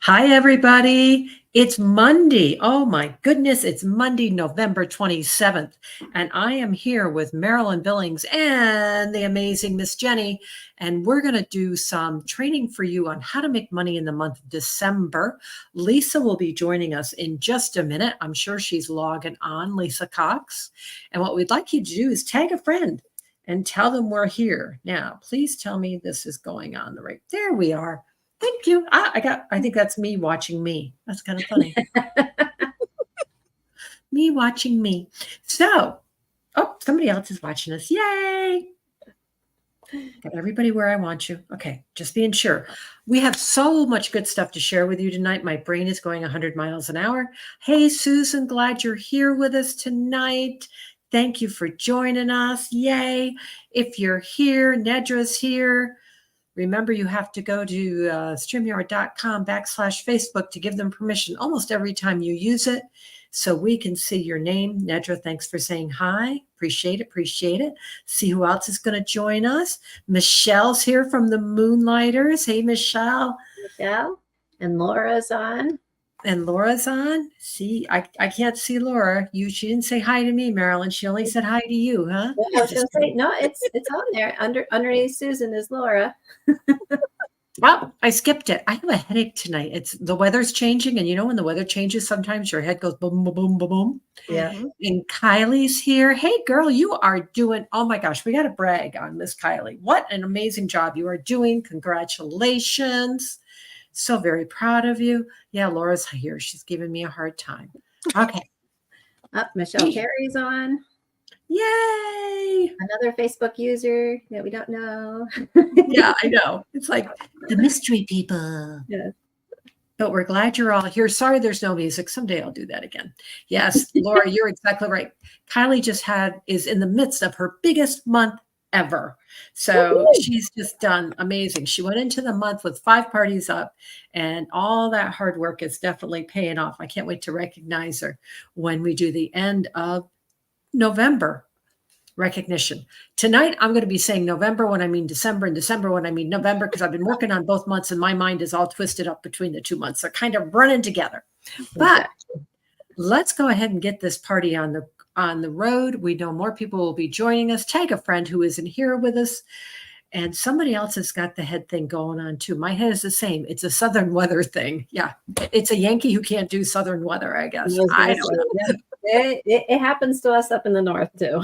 Hi, everybody. It's Monday. Oh, my goodness. It's Monday, November 27th. And I am here with Marilyn Billings and the amazing Miss Jenny. And we're going to do some training for you on how to make money in the month of December. Lisa will be joining us in just a minute. I'm sure she's logging on, Lisa Cox. And what we'd like you to do is tag a friend and tell them we're here. Now, please tell me this is going on the right. There we are. Thank you. I think that's me watching me. That's kind of funny. Me watching me. So, somebody else is watching us. Yay. Get everybody where I want you. Okay, just being sure. We have so much good stuff to share with you tonight. My brain is going 100 miles an hour. Hey, Susan, glad you're here with us tonight. Thank you for joining us. Yay. If you're here, Nedra's here. Remember, you have to go to StreamYard.com/Facebook to give them permission almost every time you use it so we can see your name. Nedra, thanks for saying hi. Appreciate it. Appreciate it. See who else is going to join us. Michelle's here from the Moonlighters. Hey, Michelle. Michelle. And Laura's on. And Laura's on. See, I can't see Laura. She didn't say hi to me, Marilyn. She only said hi to you, huh? Well, I was going to say, no, it's on there. Underneath Susan is Laura. Well, I skipped it. I have a headache tonight. The weather's changing, and when the weather changes, sometimes your head goes boom, boom, boom, boom, boom. Yeah. And Kylie's here. Hey, girl, you are doing. Oh my gosh, we got to brag on Miss Kylie. What an amazing job you are doing! Congratulations. So very proud of you. Yeah, Laura's here. She's giving me a hard time. Okay. Michelle Carey's on. Yay! Another Facebook user that we don't know. Yeah, I know. It's like the mystery people. Yeah. But we're glad you're all here. Sorry there's no music. Someday I'll do that again. Yes, Laura, you're exactly right. Kylie is in the midst of her biggest month ever. So she's just done amazing. She went into the month with 5 parties up, and all that hard work is definitely paying off. I can't wait to recognize her when we do the end of November recognition. Tonight, I'm going to be saying November when I mean December, and December when I mean November, because I've been working on both months and my mind is all twisted up between the 2 months. They're kind of running together. But let's go ahead and get this party on the road. We know more people will be joining us. Tag a friend who isn't here with us. And somebody else has got the head thing going on too. My head is the same. It's a Southern weather thing. Yeah. It's a Yankee who can't do Southern weather, I guess. I don't know. It happens to us up in the north too.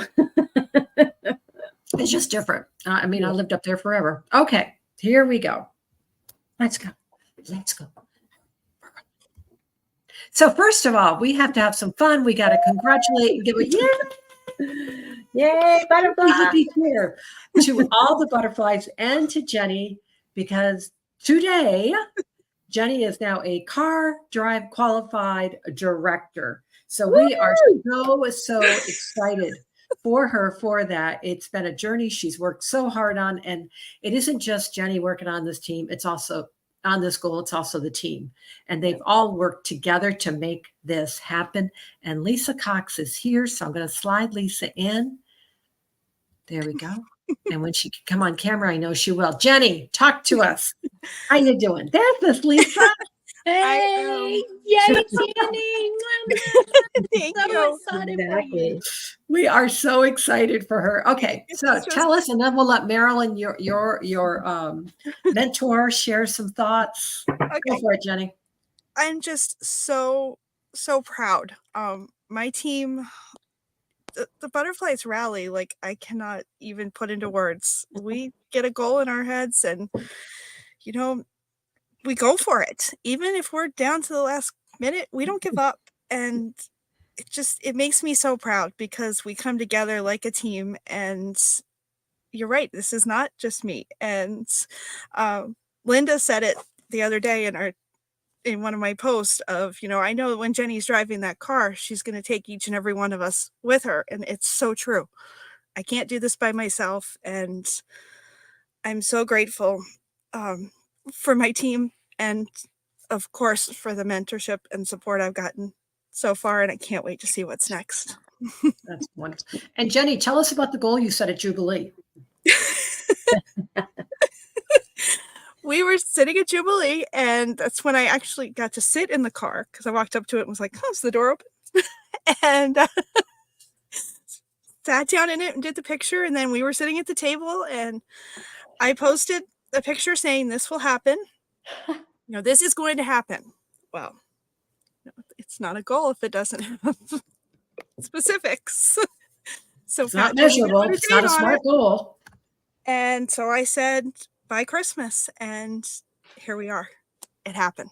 It's just different. I lived up there forever. Okay, here we go. Let's go. So first of all, we have to have some fun. We got to congratulate and give yay, butterflies here to all the butterflies and to Jenny, because today Jenny is now a car drive qualified director. So we are so excited for her for that. It's been a journey she's worked so hard on, and it isn't just Jenny working on this team. It's also on this goal. It's also the team, and they've all worked together to make this happen. And Lisa Cox is here, so I'm going to slide Lisa in. There we go. And when she can come on camera, I know she will. Jenny, talk to us. How you doing? There's Miss Lisa. Hey, yay, Jenny. Thank you. Exactly. We are so excited for her. Okay, so tell us, and then we'll let Marilyn, your mentor, share some thoughts. Okay. Go for it, Jenny. I'm just so proud. My team, the Butterflies rally, like I cannot even put into words. We get a goal in our heads, and we go for it. Even if we're down to the last minute, we don't give up. And it makes me so proud because we come together like a team. And you're right, this is not just me. And Linda said it the other day in one of my posts of, I know when Jenny's driving that car, she's going to take each and every one of us with her. And it's so true. I can't do this by myself. And I'm so grateful for my team, and of course for the mentorship and support I've gotten so far, and I can't wait to see what's next. That's wonderful. And Jenny, tell us about the goal you set at Jubilee. we were sitting at Jubilee, and that's when I actually got to sit in the car because I walked up to it and was like, "Oh, is the door open?" and sat down in it and did the picture. And then we were sitting at the table, and I posted a picture saying, "This will happen. This is going to happen." Well, it's not a goal if it doesn't have specifics. So It's not Pat told me to measurable. put a It's not a date on smart it. goal. And so I said, by Christmas. And here we are. It happened.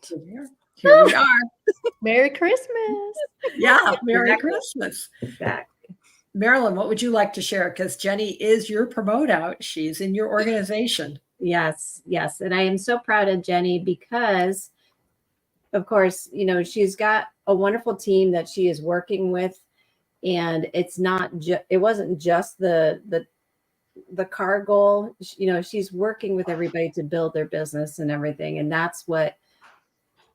Here we are. Merry Christmas. Yeah, Merry Exactly. Christmas. Exactly. Marilyn, what would you like to share? Because Jenny is your promote out. She's in your organization. Yes, yes. And I am so proud of Jenny because, of course, she's got a wonderful team that she is working with. And it's not it wasn't just the car goal. She's working with everybody to build their business and everything. And that's what,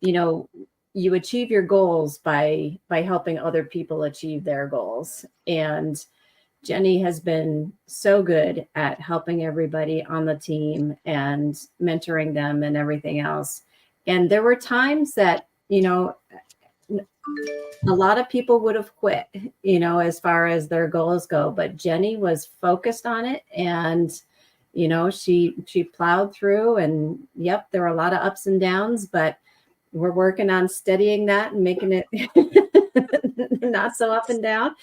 you achieve your goals by helping other people achieve their goals. And Jenny has been so good at helping everybody on the team and mentoring them and everything else. And there were times that, a lot of people would have quit, as far as their goals go, but Jenny was focused on it, and, she plowed through, and yep, there were a lot of ups and downs, but we're working on steadying that and making it not so up and down.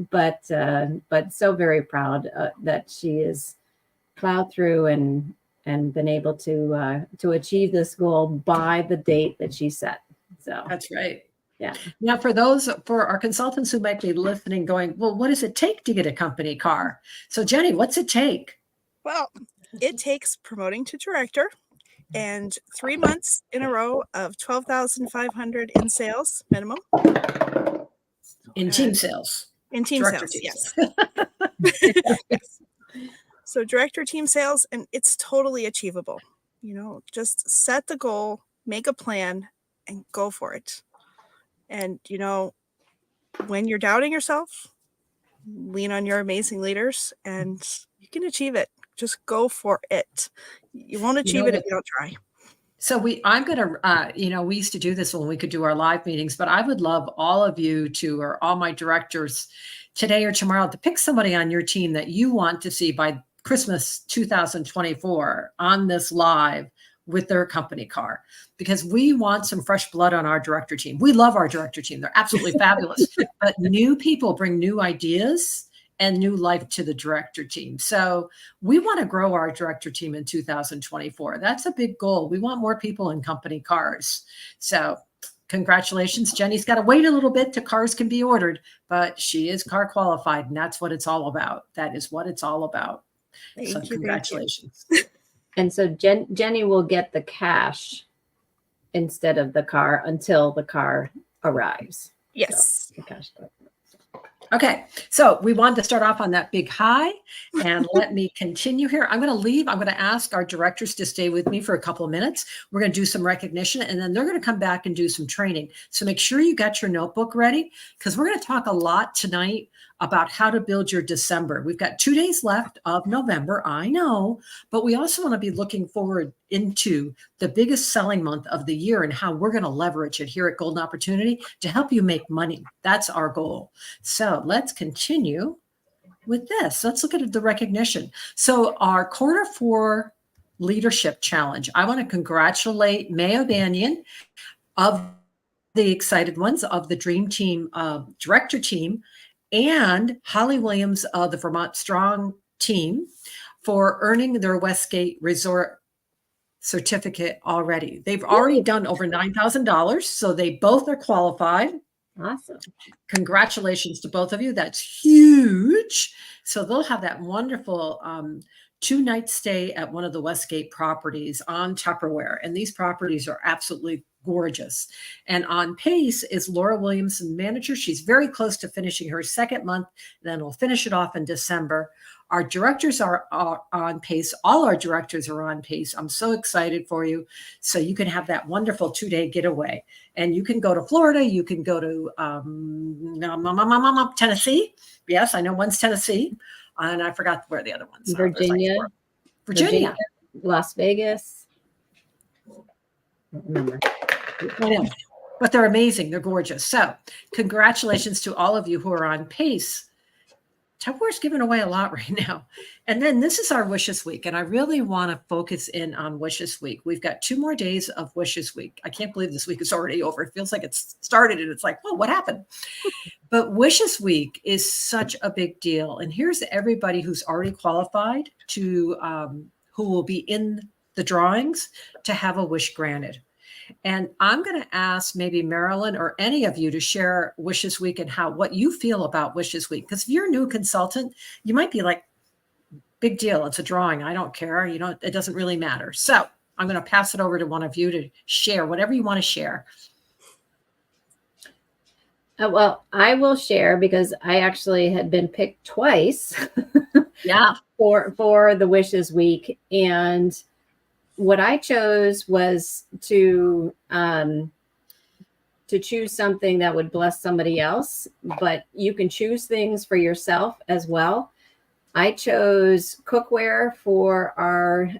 But so very proud that she is plowed through and been able to achieve this goal by the date that she set. So That's right. yeah. Now, for our consultants who might be listening going, well, what does it take to get a company car? So Jenny, what's it take? Well, it takes promoting to director and 3 months in a row of 12,500 in sales minimum. In team sales. In team Director sales, team yes. sales. Yes. So director team sales, and it's totally achievable. Just set the goal, make a plan, and go for it. And, when you're doubting yourself, lean on your amazing leaders and you can achieve it. Just go for it. You won't achieve it if you don't try. So I'm going to, we used to do this when we could do our live meetings, but I would love all of you or all my directors today or tomorrow to pick somebody on your team that you want to see by Christmas 2024 on this live with their company car, because we want some fresh blood on our director team. We love our director team. They're absolutely fabulous, but new people bring new ideas and new life to the director team. So we want to grow our director team in 2024. That's a big goal. We want more people in company cars. So congratulations. Jenny's got to wait a little bit till cars can be ordered, but she is car qualified, and that's what it's all about. That is what it's all about. So congratulations. And so Jenny will get the cash instead of the car until the car arrives. Yes. So the cash. Okay, so we wanted to start off on that big high, and let me continue here. I'm going to leave. I'm going to ask our directors to stay with me for a couple of minutes. We're going to do some recognition, and then they're going to come back and do some training. So make sure you got your notebook ready, because we're going to talk a lot tonight about how to build your December. We've got 2 days left of November, I know, but we also want to be looking forward into the biggest selling month of the year and how we're going to leverage it here at Golden Opportunity to help you make money. That's our goal. So let's continue with this. Let's look at the recognition. So our Q4 leadership challenge, I want to congratulate Mayo Banyan of the Excited Ones of the Dream Team director team, and Holly Williams of the Vermont Strong team for earning their Westgate Resort certificate already. They've already done over $9,000, so they both are qualified. Awesome. Congratulations to both of you. That's huge. So they'll have that wonderful 2-night stay at one of the Westgate properties on Tupperware. And these properties are absolutely gorgeous. And on pace is Laura Williamson, manager. She's very close to finishing her second month. Then we'll finish it off in December. Our directors are on pace. All our directors are on pace. I'm so excited for you. So you can have that wonderful 2-day getaway. And you can go to Florida. You can go to Tennessee. Yes, I know one's Tennessee. And I forgot where the other ones are. Virginia. Virginia. Las Vegas. I don't remember. I know, but they're amazing. They're gorgeous. So congratulations to all of you who are on pace. Tupperware's giving away a lot right now. And then this is our Wishes Week. And I really want to focus in on Wishes Week. We've got 2 more days of Wishes Week. I can't believe this week is already over. It feels like it's started and it's like, oh, what happened? But Wishes Week is such a big deal. And here's everybody who's already qualified to, who will be in the drawings to have a wish granted. And I'm going to ask maybe Marilyn or any of you to share Wishes Week and what you feel about Wishes Week. Because if you're a new consultant, you might be like, big deal. It's a drawing. I don't care. It doesn't really matter. So I'm going to pass it over to one of you to share whatever you want to share. Well, I will share because I actually had been picked twice. Yeah. For the Wishes Week. And what I chose was to choose something that would bless somebody else, but you can choose things for yourself as well. I chose cookware for our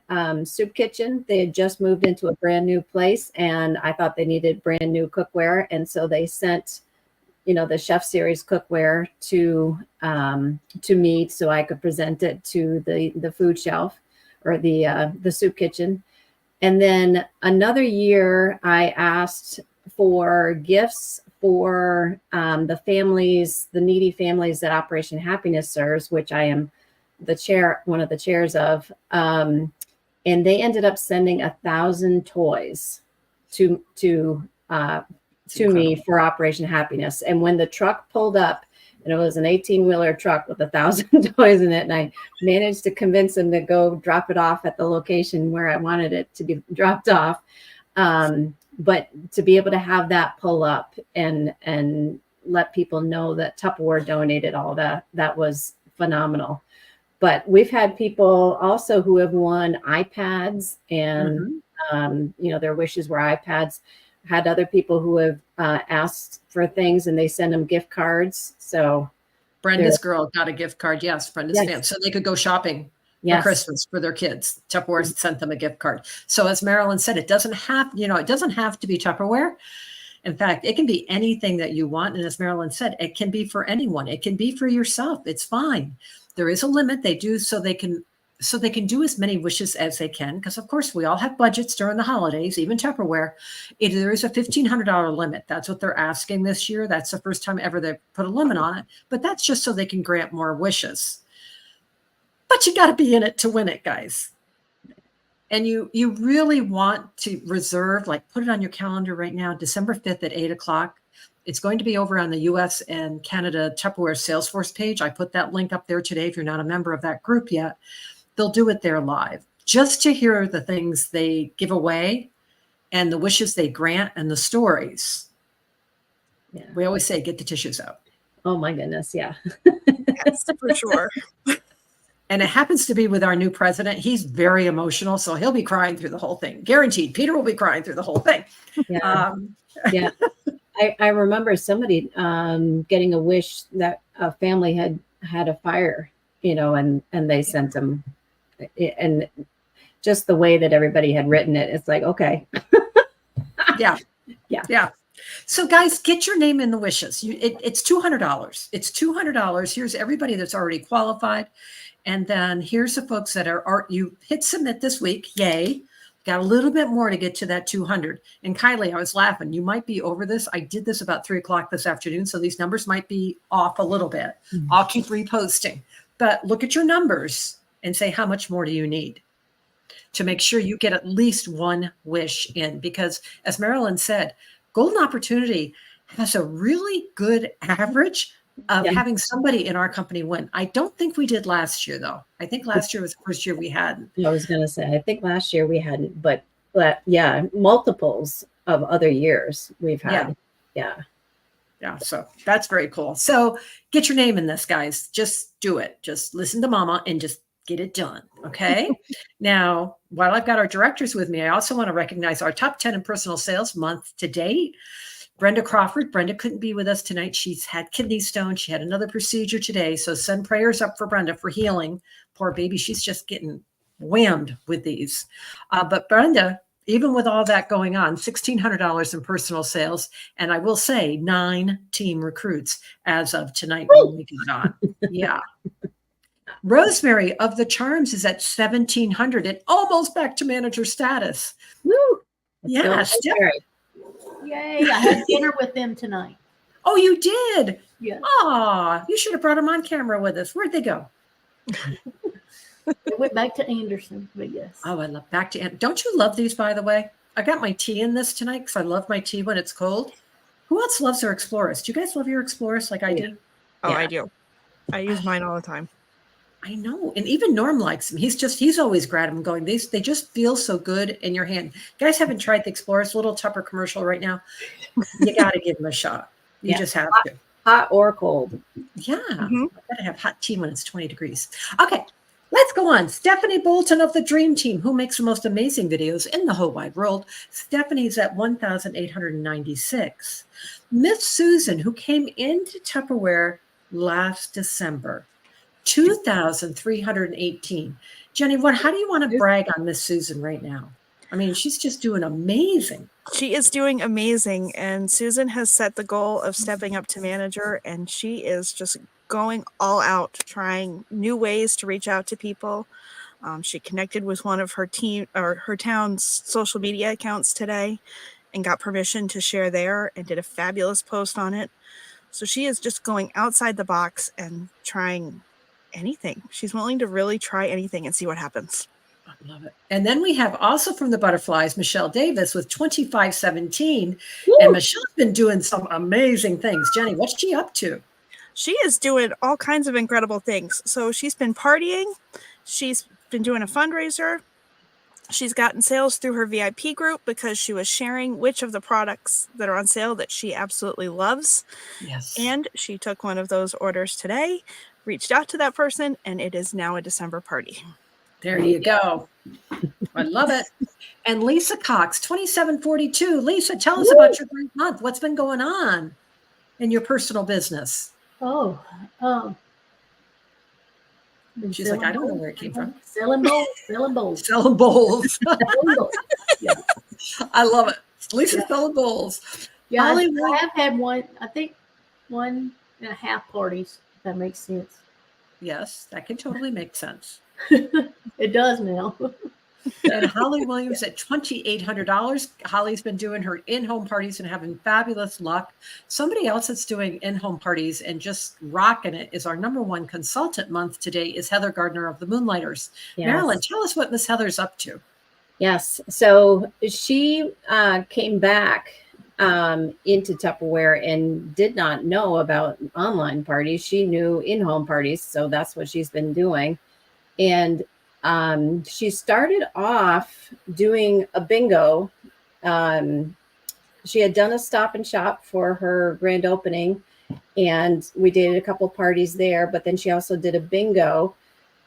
soup kitchen. They had just moved into a brand new place, and I thought they needed brand new cookware. And so they sent, the Chef Series cookware to me so I could present it to the food shelf or the soup kitchen. And then another year, I asked for gifts for the families, the needy families that Operation Happiness serves, which I am one of the chairs of. And they ended up sending 1,000 toys to me for Operation Happiness. And when the truck pulled up, and it was an 18-wheeler truck with 1,000 toys in it, and I managed to convince them to go drop it off at the location where I wanted it to be dropped off. But to be able to have that pull up and let people know that Tupperware donated all that was phenomenal. But we've had people also who have won iPads, and their wishes were iPads. Had other people who have asked for things and they send them gift cards. So Brenda's girl got a gift card. Yes, Brenda's family. So they could go shopping for Christmas for their kids. Tupperware sent them a gift card. So as Marilyn said, it doesn't have to be Tupperware. In fact, it can be anything that you want. And as Marilyn said, it can be for anyone. It can be for yourself. It's fine. There is a limit. They do so they can do as many wishes as they can, because of course we all have budgets during the holidays, even Tupperware. There is a $1,500 limit. That's what they're asking this year. That's the first time ever they put a limit on it, but that's just so they can grant more wishes. But you got to be in it to win it, guys. And you really want to reserve, put it on your calendar right now, December 5th at 8:00. It's going to be over on the US and Canada Tupperware Salesforce page. I put that link up there today. If you're not a member of that group yet, they'll do it there live, just to hear the things they give away and the wishes they grant and the stories. Yeah. We always say, get the tissues out. Oh my goodness. Yeah. Yes, for sure. And it happens to be with our new president. He's very emotional, so he'll be crying through the whole thing. Guaranteed. Peter will be crying through the whole thing. Yeah. Yeah. I remember somebody getting a wish that a family had a fire, and they sent them. And just the way that everybody had written it, it's like, okay. Yeah. So guys, get your name in the wishes. It's $200. It's $200. Here's everybody that's already qualified. And then here's the folks that you hit submit this week. Yay. Got a little bit more to get to that 200. And Kylie, I was laughing. You might be over this. I did this about 3:00 this afternoon. So these numbers might be off a little bit. Mm-hmm. I'll keep reposting, but look at your numbers and say, how much more do you need to make sure you get at least one wish in? Because as Marilyn said, Golden Opportunity has a really good average of having somebody in our company win. I don't think we did last year, though. I think last year was the first year we hadn't. I was going to say, I think last year we hadn't, but yeah, multiples of other years we've had. Yeah. So that's very cool. So get your name in this, guys. Just do it. Just listen to mama and just get it done. Okay. Now, while I've got our directors with me, I also want to recognize our top 10 in personal sales month to date. Brenda Crawford. Brenda couldn't be with us tonight. She's had kidney stone. She had another procedure today. So send prayers up for Brenda for healing. Poor baby. She's just getting whammed with these. But Brenda, even with all that going on, $1,600 in personal sales. And I will say 9 team recruits as of tonight when we got on. Yeah. Rosemary of the Charms is at 1,700 and almost back to manager status. Woo! Yeah. Yay, I had dinner with them tonight. Oh, you did? Yes. Oh, you should have brought them on camera with us. Where'd they go? They went back to Anderson, but yes. Oh, I love back to. Don't you love these, by the way? I got my tea in this tonight because I love my tea when it's cold. Who else loves their Explorers? Do you guys love your Explorers like I do? Oh, Yeah. I do. I use mine all the time. I know. And even Norm likes them. He's always grabbed them going, they just feel so good in your hand. You guys haven't tried the Explorers, little Tupper commercial right now. You got to give them a shot. You just have to. Hot or cold. Yeah. Mhm. I gotta have hot tea when it's 20 degrees. Okay. Let's go on. Stephanie Bolton of the Dream Team, who makes the most amazing videos in the whole wide world. Stephanie's at 1,896. Miss Susan, who came into Tupperware last December, 2,318. Jenny, how do you want to brag on Miss Susan right now? I mean, she's just doing amazing. She is doing amazing, and Susan has set the goal of stepping up to manager, and she is just going all out, trying new ways to reach out to people. She connected with one of her team or her town's social media accounts today and got permission to share there and did a fabulous post on it. So she is just going outside the box and trying anything. She's willing to really try anything and see what happens. I love it. And then we have also from the Butterflies, Michelle Davis with 2517. And Michelle's been doing some amazing things. Jenny, what's she up to? She is doing all kinds of incredible things. So she's been partying. She's been doing a fundraiser. She's gotten sales through her VIP group because she was sharing which of the products that are on sale that she absolutely loves. Yes. And she took one of those orders today, reached out to that person, and it is now a December party. There you go. I love it. And Lisa Cox, 2742. Lisa, tell us about your great month. What's been going on in your personal business? Oh, been She's like, I don't know bowls. where it came from. Selling bowls, selling bowls. Selling bowls. Selling bowls. Yeah, I love it. Lisa's selling bowls. yeah. Holly, I have had one. I think 1.5 parties. If that makes sense. Yes, that can totally make sense. It does now. And Holly Williams at $2,800. Holly's been doing her in-home parties and having fabulous luck. Somebody else that's doing in-home parties and just rocking it is our #1 consultant month today is Heather Gardner of the Moonlighters. Yes. Marilyn, tell us what Miss Heather's up to. Yes. So she came back into Tupperware and did not know about online parties. She knew in-home parties. So that's what she's been doing. And she started off doing a bingo. She had done a stop and shop for her grand opening, and we did a couple parties there, but then she also did a bingo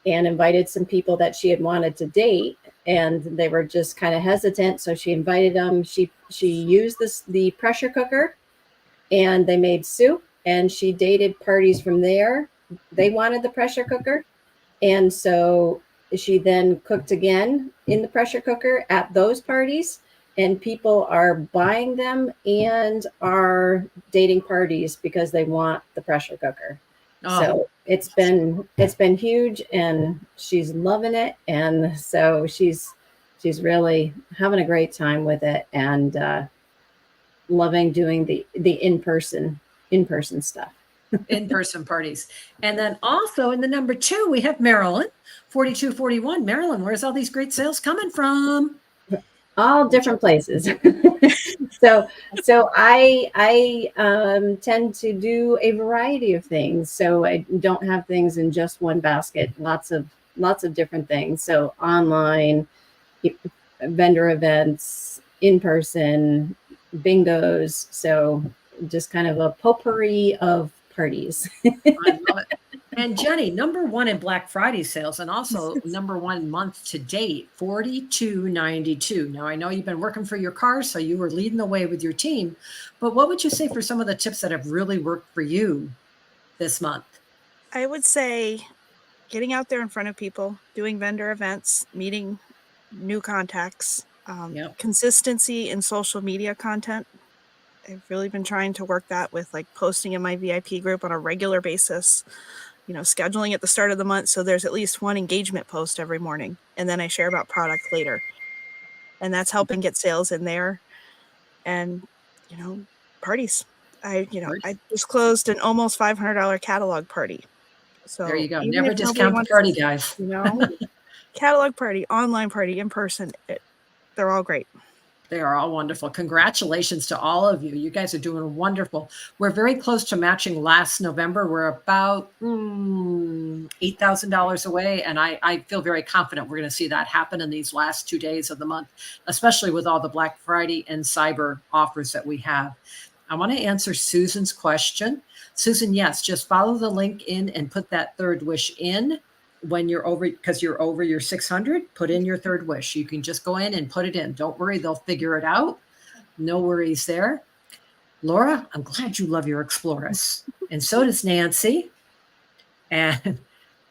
and invited some people that she had wanted to date, and they were just kind of hesitant. So she invited them. She used the pressure cooker, and they made soup, and she dated parties from there. They wanted the pressure cooker. And so she then cooked again in the pressure cooker at those parties, and people are buying them and are dating parties because they want the pressure cooker. Oh. So it's been huge, and she's loving it. And so she's really having a great time with it, and loving doing the in-person stuff. In-person parties. And then also in the #2, we have Marilyn, 4241. Marilyn, where's all these great sales coming from? All different places. so I tend to do a variety of things. So I don't have things in just one basket. Lots of different things. So online, vendor events, in person, bingos. So just kind of a potpourri of parties. I love it. And Jenny, #1 in Black Friday sales, and also #1 month to date, 4292. Now I know you've been working for your car, so you were leading the way with your team. But what would you say for some of the tips that have really worked for you this month? I would say getting out there in front of people, doing vendor events, meeting new contacts, Yep. consistency in social media content. I've really been trying to work that with like posting in my VIP group on a regular basis, scheduling at the start of the month. So there's at least one engagement post every morning. And then I share about product later. And that's helping get sales in there. And, parties. I just closed an almost $500 catalog party. So There you go. even Never if nobody discount the wants- party, guys. catalog party, online party, in person, they're all great. They are all wonderful. Congratulations to all of you. You guys are doing wonderful. We're very close to matching last November. We're about $8,000 away. And I feel very confident we're going to see that happen in these last 2 days of the month, especially with all the Black Friday and Cyber offers that we have. I want to answer Susan's question. Susan, yes, just follow the link in and put that third wish in. When you're over, because you're over your 600, put in your third wish. You can just go in and put it in. Don't worry, they'll figure it out. No worries there. Laura, I'm glad you love your Explorers. And so does Nancy. And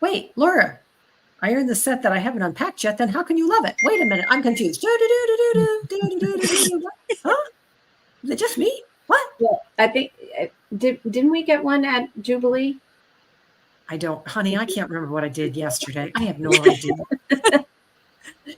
wait, Laura, I earned the set that I haven't unpacked yet. Then how can you love it? Wait a minute, I'm confused. Huh? Is it just me? What? Well, I think didn't we get one at Jubilee? I don't, honey, I can't remember what I did yesterday. I have no idea.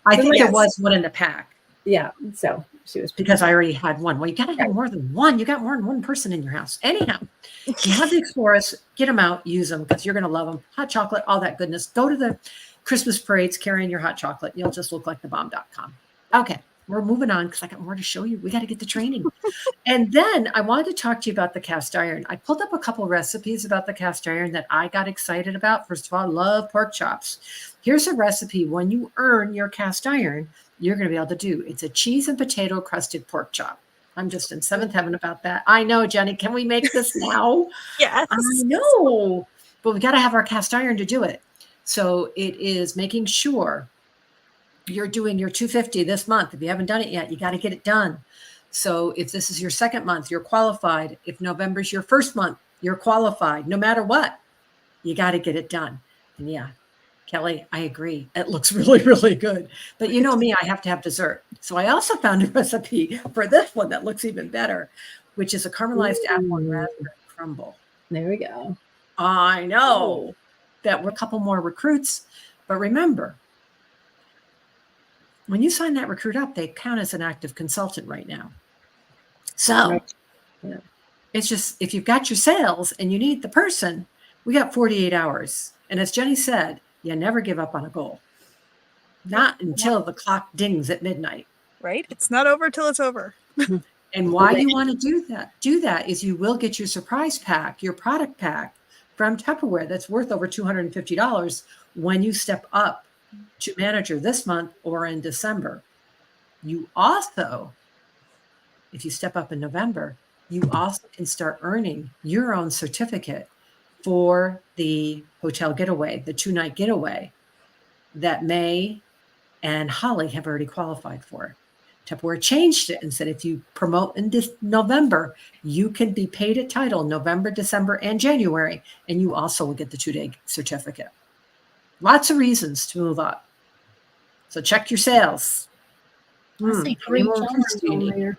I think there was one in the pack. Yeah, so she was Because I already had one. Well, you got to have more than one. You got more than one person in your house. Anyhow, you have the Explorers, get them out, use them because you're going to love them. Hot chocolate, all that goodness. Go to the Christmas parades carrying your hot chocolate. You'll just look like the bomb.com. Okay, we're moving on because I got more to show you. We got to get the training. And then I wanted to talk to you about the cast iron. I pulled up a couple recipes about the cast iron that I got excited about. First of all, I love pork chops. Here's a recipe when you earn your cast iron, you're going to be able to do. It's a cheese and potato crusted pork chop. I'm just in seventh heaven about that. I know, Jenny. Can we make this now? Yes. I know. But we got to have our cast iron to do it. So it is making sure you're doing your 250 this month. If you haven't done it yet, you got to get it done. So if this is your second month, you're qualified. If November's your first month, you're qualified. No matter what, you got to get it done. And yeah, Kelly, I agree. It looks really, really good. But you know me, I have to have dessert. So I also found a recipe for this one that looks even better, which is a caramelized apple and raspberry crumble. There we go. I know that we're a couple more recruits, but remember, when you sign that recruit up, they count as an active consultant right now. So Right. Yeah. it's just, if you've got your sales and you need the person, we got 48 hours. And as Jenny said, you never give up on a goal. Not until the clock dings at midnight. Right? It's not over till it's over. And why you want to do that is you will get your surprise pack, your product pack from Tupperware that's worth over $250 when you step up to manager this month or in December. You also, if you step up in November, you also can start earning your own certificate for the hotel getaway, the 2-night getaway that May and Holly have already qualified for. Tupperware changed it and said if you promote in this November, you can be paid at title November, December, and January, and you also will get the 2-day certificate. Lots of reasons to move up. So check your sales. I see 3 Anyone charms else do you on need? there.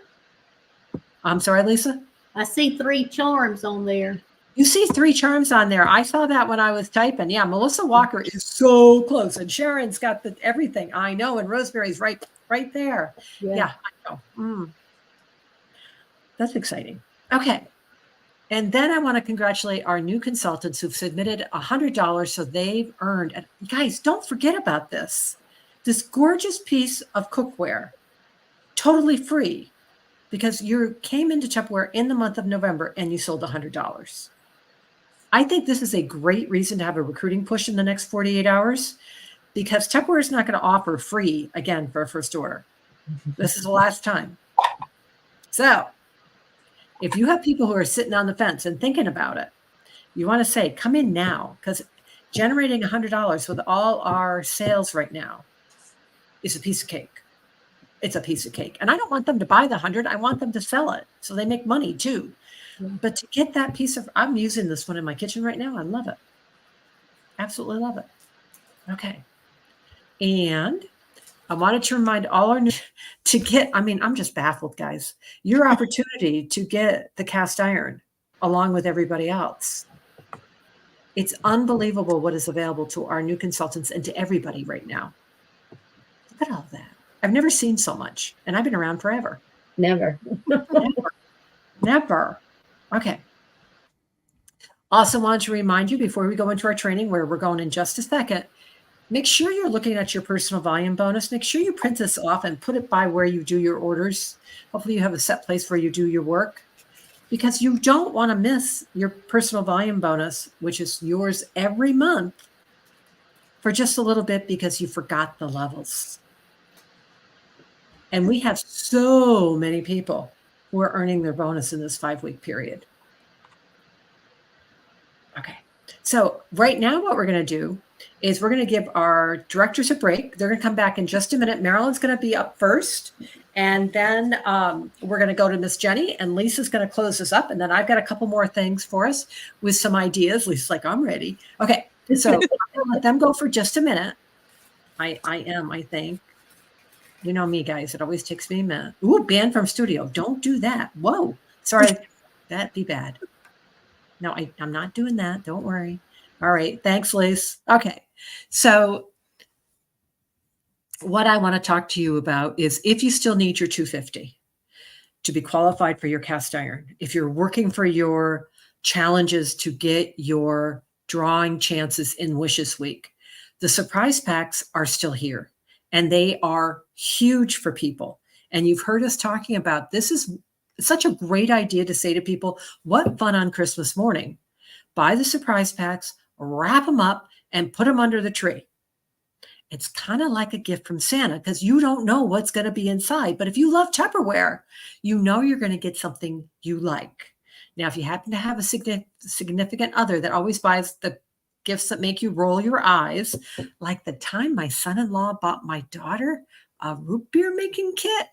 I'm sorry, Lisa? I see 3 charms on there. You see 3 charms on there. I saw that when I was typing. Yeah, Melissa Walker is so close. And Sharon's got the everything. I know. And Rosemary's right there. Yeah, I know. That's exciting. Okay. And then I want to congratulate our new consultants who've submitted $100. So they've earned, and guys, don't forget about this. This gorgeous piece of cookware, totally free, because you came into Tupperware in the month of November and you sold $100. I think this is a great reason to have a recruiting push in the next 48 hours because Tupperware is not going to offer free again for a first order. This is the last time. So if you have people who are sitting on the fence and thinking about it, you want to say, come in now, because generating $100 with all our sales right now is a piece of cake. It's a piece of cake. And I don't want them to buy the 100. I want them to sell it so they make money too. But to get that piece of, I'm using this one in my kitchen right now. I love it. Absolutely love it. Okay. And I wanted to remind all our new to get, I mean, I'm just baffled, guys. Your opportunity to get the cast iron along with everybody else. It's unbelievable what is available to our new consultants and to everybody right now. Look at all that. I've never seen so much, and I've been around forever. Never. Never. Okay. Also want to remind you before we go into our training, where we're going in just a second, make sure you're looking at your personal volume bonus. Make sure you print this off and put it by where you do your orders. Hopefully you have a set place where you do your work, because you don't want to miss your personal volume bonus, which is yours every month for just a little bit because you forgot the levels. And we have so many people who are earning their bonus in this 5-week period. Okay. So right now what we're going to do is we're going to give our directors a break. They're going to come back in just a minute. Marilyn's going to be up first. And then we're going to go to Miss Jenny, and Lisa's going to close this up. And then I've got a couple more things for us with some ideas. Lisa's like, I'm ready. Okay. So I'm going to let them go for just a minute. I think. You know me, guys. It always takes me a minute. Ooh, banned from studio. Don't do that. Whoa. Sorry. That'd be bad. No, I'm not doing that. Don't worry. All right. Thanks, Liz. Okay. So what I want to talk to you about is if you still need your 250 to be qualified for your cast iron, if you're working for your challenges to get your drawing chances in Wishes Week, the surprise packs are still here, and they are huge for people. And you've heard us talking about this is such a great idea to say to people, what fun on Christmas morning. Buy the surprise packs, wrap them up, and put them under the tree. It's kind of like a gift from Santa because you don't know what's going to be inside. But if you love Tupperware, you know you're going to get something you like. Now, if you happen to have a significant other that always buys the gifts that make you roll your eyes, like the time my son-in-law bought my daughter a root beer making kit.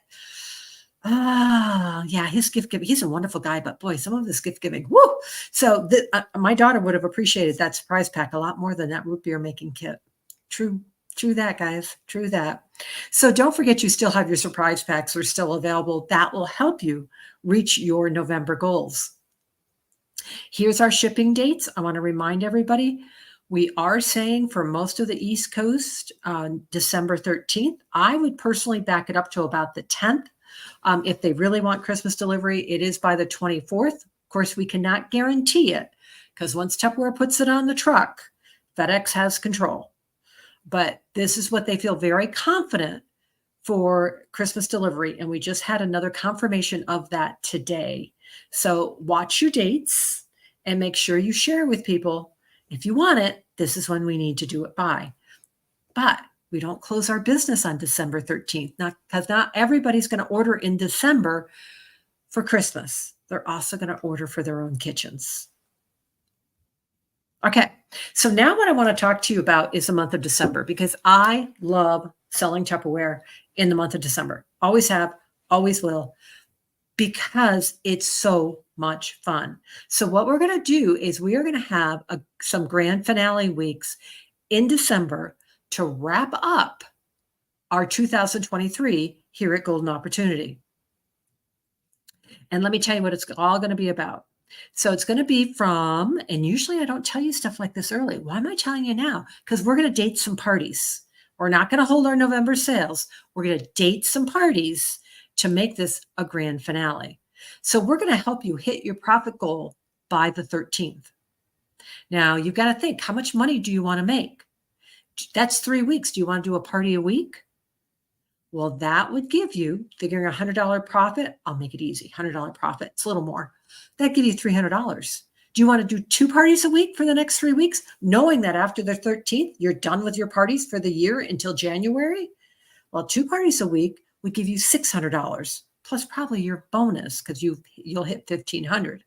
Yeah, his gift giving, he's a wonderful guy, but boy, some of his gift giving, whoo! So my daughter would have appreciated that surprise pack a lot more than that root beer making kit. True that, guys. True that. So don't forget you still have your surprise packs are still available. That will help you reach your November goals. Here's our shipping dates. I want to remind everybody, we are saying for most of the East Coast on December 13th. I would personally back it up to about the 10th. If they really want Christmas delivery, it is by the 24th. Of course, we cannot guarantee it because once Tupperware puts it on the truck, FedEx has control. But this is what they feel very confident for Christmas delivery. And we just had another confirmation of that today. So watch your dates and make sure you share with people. If you want it, this is when we need to do it by. But we don't close our business on December 13th, because not everybody's going to order in December for Christmas. They're also going to order for their own kitchens. Okay, so now what I want to talk to you about is the month of December, because I love selling Tupperware in the month of December. Always have, always will, because it's so much fun. So what we're going to do is we are going to have some grand finale weeks in December to wrap up our 2023 here at Golden Opportunity. And let me tell you what it's all going to be about. So it's going to be from, and usually I don't tell you stuff like this early. Why am I telling you now? Because we're going to date some parties. We're not going to hold our November sales. We're going to date some parties to make this a grand finale. So we're going to help you hit your profit goal by the 13th. Now you've got to think, how much money do you want to make? That's 3 weeks. Do you want to do a party a week? Well, that would give you, figuring $100 profit, I'll make it easy, $100 profit, it's a little more. That'd give you $300. Do you want to do 2 parties a week for the next 3 weeks, knowing that after the 13th, you're done with your parties for the year until January? Well, 2 parties a week would give you $600, plus probably your bonus, because you'll hit $1,500.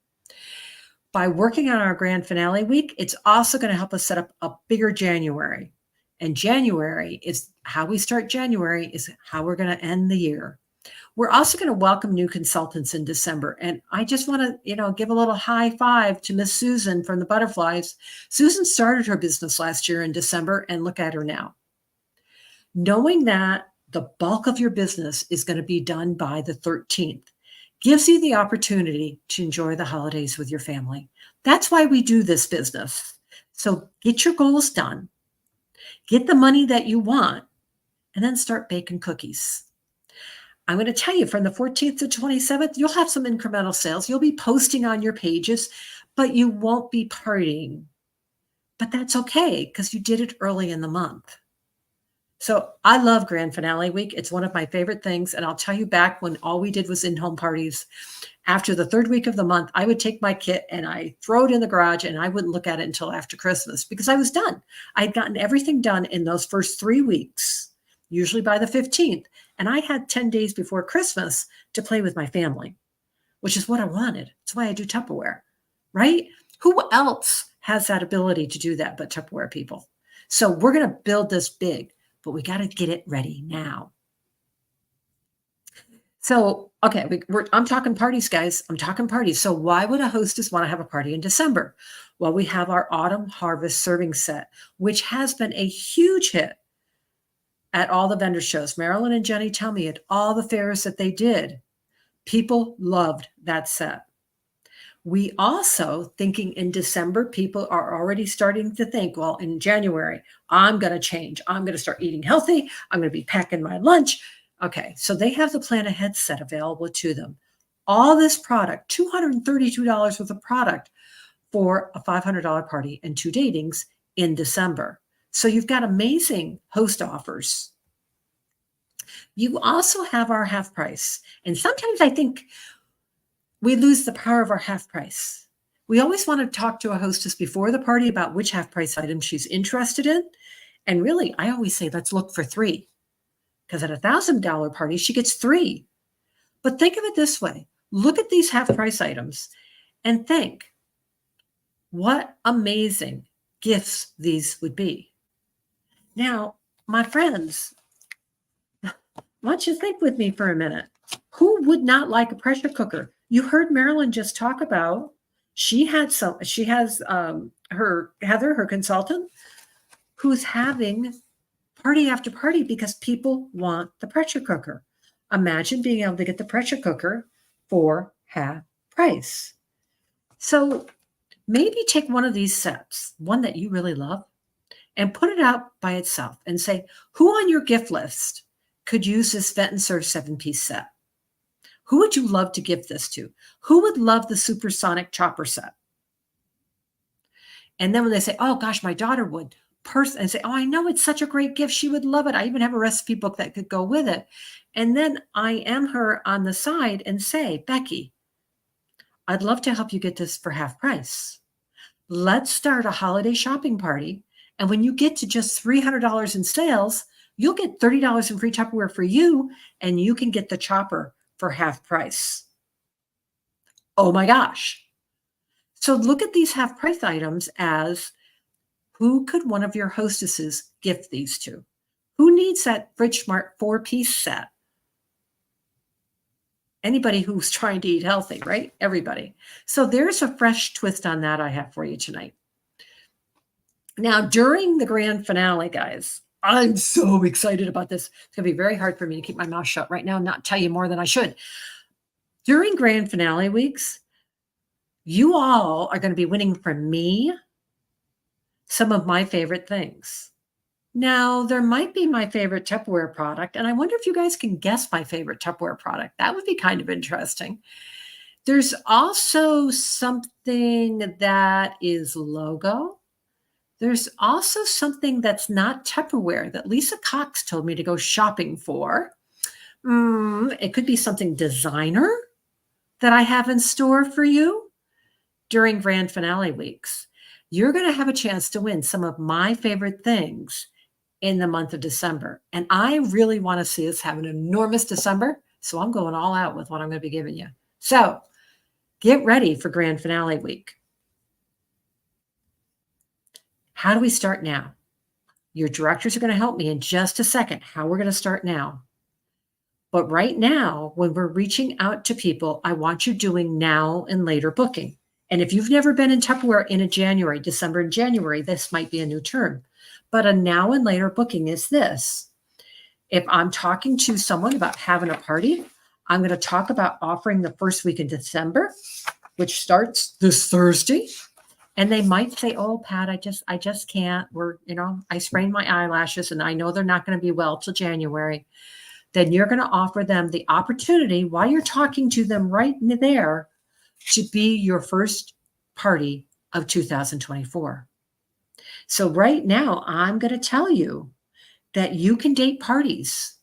By working on our grand finale week, it's also going to help us set up a bigger January. And January is how we start January, is how we're going to end the year. We're also going to welcome new consultants in December. And I just want to, give a little high five to Miss Susan from the Butterflies. Susan started her business last year in December, and look at her now. Knowing that the bulk of your business is going to be done by the 13th gives you the opportunity to enjoy the holidays with your family. That's why we do this business. So get your goals done, get the money that you want, and then start baking cookies. I'm going to tell you, from the 14th to 27th, you'll have some incremental sales. You'll be posting on your pages, but you won't be partying. But that's okay, because you did it early in the month. So I love Grand Finale Week. It's one of my favorite things. And I'll tell you, back when all we did was in-home parties, after the third week of the month, I would take my kit and I throw it in the garage, and I wouldn't look at it until after Christmas, because I was done. I had gotten everything done in those first 3 weeks, usually by the 15th. And I had 10 days before Christmas to play with my family, which is what I wanted. That's why I do Tupperware, right? Who else has that ability to do that but Tupperware people? So we're going to build this big, but we got to get it ready now. So, okay, I'm talking parties, guys. I'm talking parties. So why would a hostess want to have a party in December? Well, we have our Autumn Harvest serving set, which has been a huge hit at all the vendor shows. Marilyn and Jenny tell me at all the fairs that they did, people loved that set. We also, thinking in December, people are already starting to think, well, in January, I'm going to change. I'm going to start eating healthy. I'm going to be packing my lunch. Okay, so they have the Plan Ahead set available to them. All this product, $232 worth of product for a $500 party and 2 datings in December. So you've got amazing host offers. You also have our half price. And sometimes I think we lose the power of our half price. We always want to talk to a hostess before the party about which half price item she's interested in. And really, I always say, let's look for 3. Because at a $1,000 party, she gets 3. But think of it this way. Look at these half price items and think, what amazing gifts these would be. Now, my friends, why don't you think with me for a minute? Who would not like a pressure cooker? You heard Marilyn just talk about, she has her Heather, her consultant, who's having party after party because people want the pressure cooker. Imagine being able to get the pressure cooker for half price. So maybe take one of these sets, one that you really love, and put it out by itself and say, who on your gift list could use this Vet and Serve 7-piece set? Who would you love to give this to? Who would love the Supersonic Chopper set? And then when they say, oh gosh, my daughter would, and say, oh, I know, it's such a great gift. She would love it. I even have a recipe book that could go with it. And then I am her on the side and say, Becky, I'd love to help you get this for half price. Let's start a holiday shopping party. And when you get to just $300 in sales, you'll get $30 in free Tupperware for you, and you can get the chopper for half price. Oh my gosh. So look at these half price items as, who could one of your hostesses gift these to? Who needs that Fridge Smart 4-piece set? Anybody who's trying to eat healthy, right? Everybody. So there's a fresh twist on that I have for you tonight. Now, during the grand finale, guys, I'm so excited about this. It's going to be very hard for me to keep my mouth shut right now and not tell you more than I should. During grand finale weeks, you all are going to be winning from me some of my favorite things. Now, there might be my favorite Tupperware product, and I wonder if you guys can guess my favorite Tupperware product. That would be kind of interesting. There's also something that is logo. There's also something that's not Tupperware that Lisa Cox told me to go shopping for. It could be something designer that I have in store for you during grand finale weeks. You're going to have a chance to win some of my favorite things in the month of December. And I really want to see us have an enormous December. So I'm going all out with what I'm going to be giving you. So get ready for grand finale week. How do we start now? Your directors are going to help me in just a second how we're going to start now. But right now, when we're reaching out to people, I want you doing now and later booking. And if you've never been in Tupperware in a January, December and January, this might be a new term. But a now and later booking is this. If I'm talking to someone about having a party, I'm going to talk about offering the first week in December, which starts this Thursday. And they might say, "Oh, Pat, I just can't. I sprained my eyelashes and I know they're not going to be well till January." Then you're going to offer them the opportunity while you're talking to them right there to be your first party of 2024. So right now, I'm going to tell you that you can date parties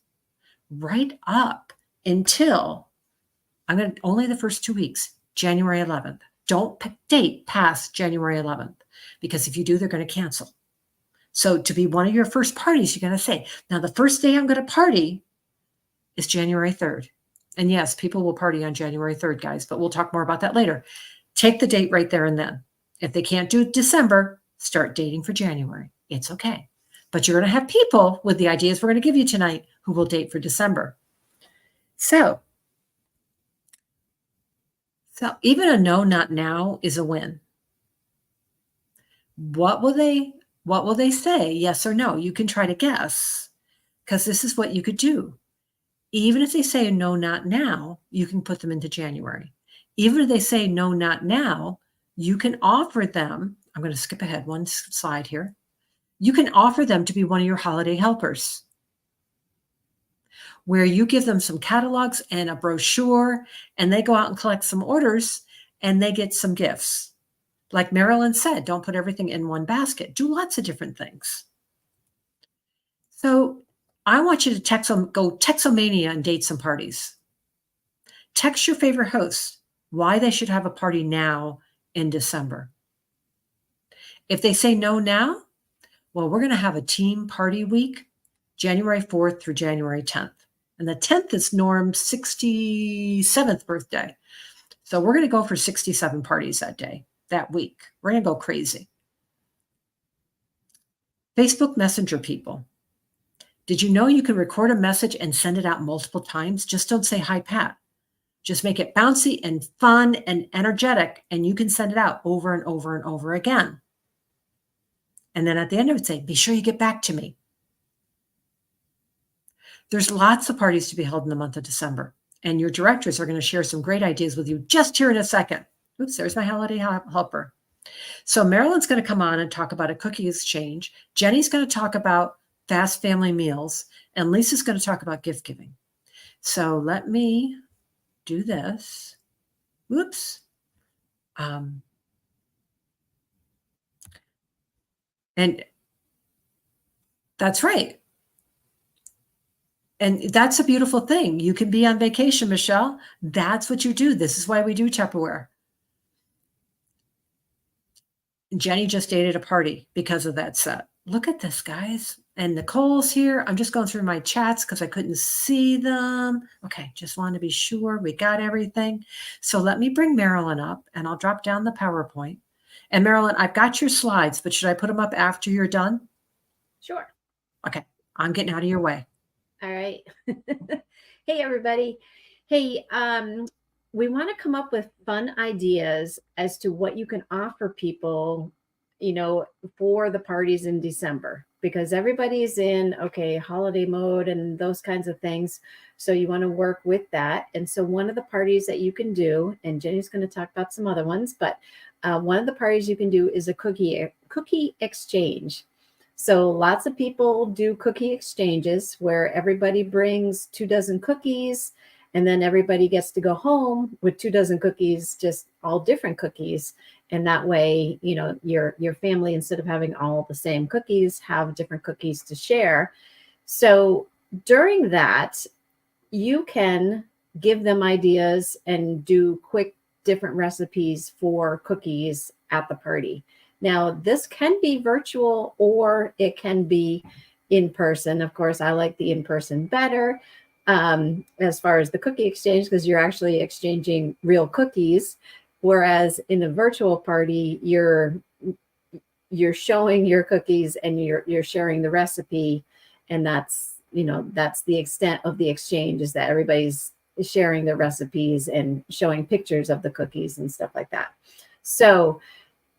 right up until only the first 2 weeks, January 11th. Don't date past January 11th, because if you do, they're going to cancel. So to be one of your first parties, you're going to say, now the first day I'm going to party is January 3rd. And yes, people will party on January 3rd, guys, but we'll talk more about that later. Take the date right there and then. If they can't do December, start dating for January. It's okay. But you're going to have people with the ideas we're going to give you tonight who will date for December. So even a no, not now is a win. What will they say? Yes or no? You can try to guess, because this is what you could do. Even if they say no, not now, you can put them into January. Even if they say no, not now, you can offer them, I'm going to skip ahead one slide here. You can offer them to be one of your holiday helpers, where you give them some catalogs and a brochure, and they go out and collect some orders and they get some gifts. Like Marilyn said, don't put everything in one basket. Do lots of different things. So I want you to go Texomania and date some parties. Text your favorite hosts why they should have a party now in December. If they say no now, well, we're going to have a team party week, January 4th through January 10th. And the 10th is Norm's 67th birthday. So we're going to go for 67 parties that week. We're going to go crazy. Facebook Messenger people. Did you know you can record a message and send it out multiple times? Just don't say, "Hi, Pat." Just make it bouncy and fun and energetic, and you can send it out over and over and over again. And then at the end of it, say, "Be sure you get back to me." There's lots of parties to be held in the month of December, and your directors are going to share some great ideas with you just here in a second. Oops, there's my holiday helper. So Marilyn's going to come on and talk about a cookie exchange. Jenny's going to talk about fast family meals, and Lisa's going to talk about gift giving. So let me do this. Whoops. And that's right. And that's a beautiful thing. You can be on vacation, Michelle. That's what you do. This is why we do Tupperware. Jenny just dated a party because of that set. Look at this, guys. And Nicole's here. I'm just going through my chats because I couldn't see them. Okay, just wanted to be sure we got everything. So let me bring Marilyn up, and I'll drop down the PowerPoint. And Marilyn, I've got your slides, but should I put them up after you're done? Sure. Okay, I'm getting out of your way. All right. Hey, everybody. Hey, we want to come up with fun ideas as to what you can offer people, for the parties in December, because everybody's in, holiday mode and those kinds of things. So you want to work with that. And so one of the parties that you can do, and Jenny's going to talk about some other ones, but one of the parties you can do is a cookie exchange. So lots of people do cookie exchanges where everybody brings 24 cookies, and then everybody gets to go home with 24 cookies, just all different cookies. And that way, your family, instead of having all the same cookies, have different cookies to share. So during that, you can give them ideas and do quick different recipes for cookies at the party. Now, this can be virtual or it can be in person. Of course, I like the in-person better as far as the cookie exchange, because you're actually exchanging real cookies. Whereas in a virtual party, you're showing your cookies and you're sharing the recipe, and that's that's the extent of the exchange, is that everybody's sharing their recipes and showing pictures of the cookies and stuff like that. So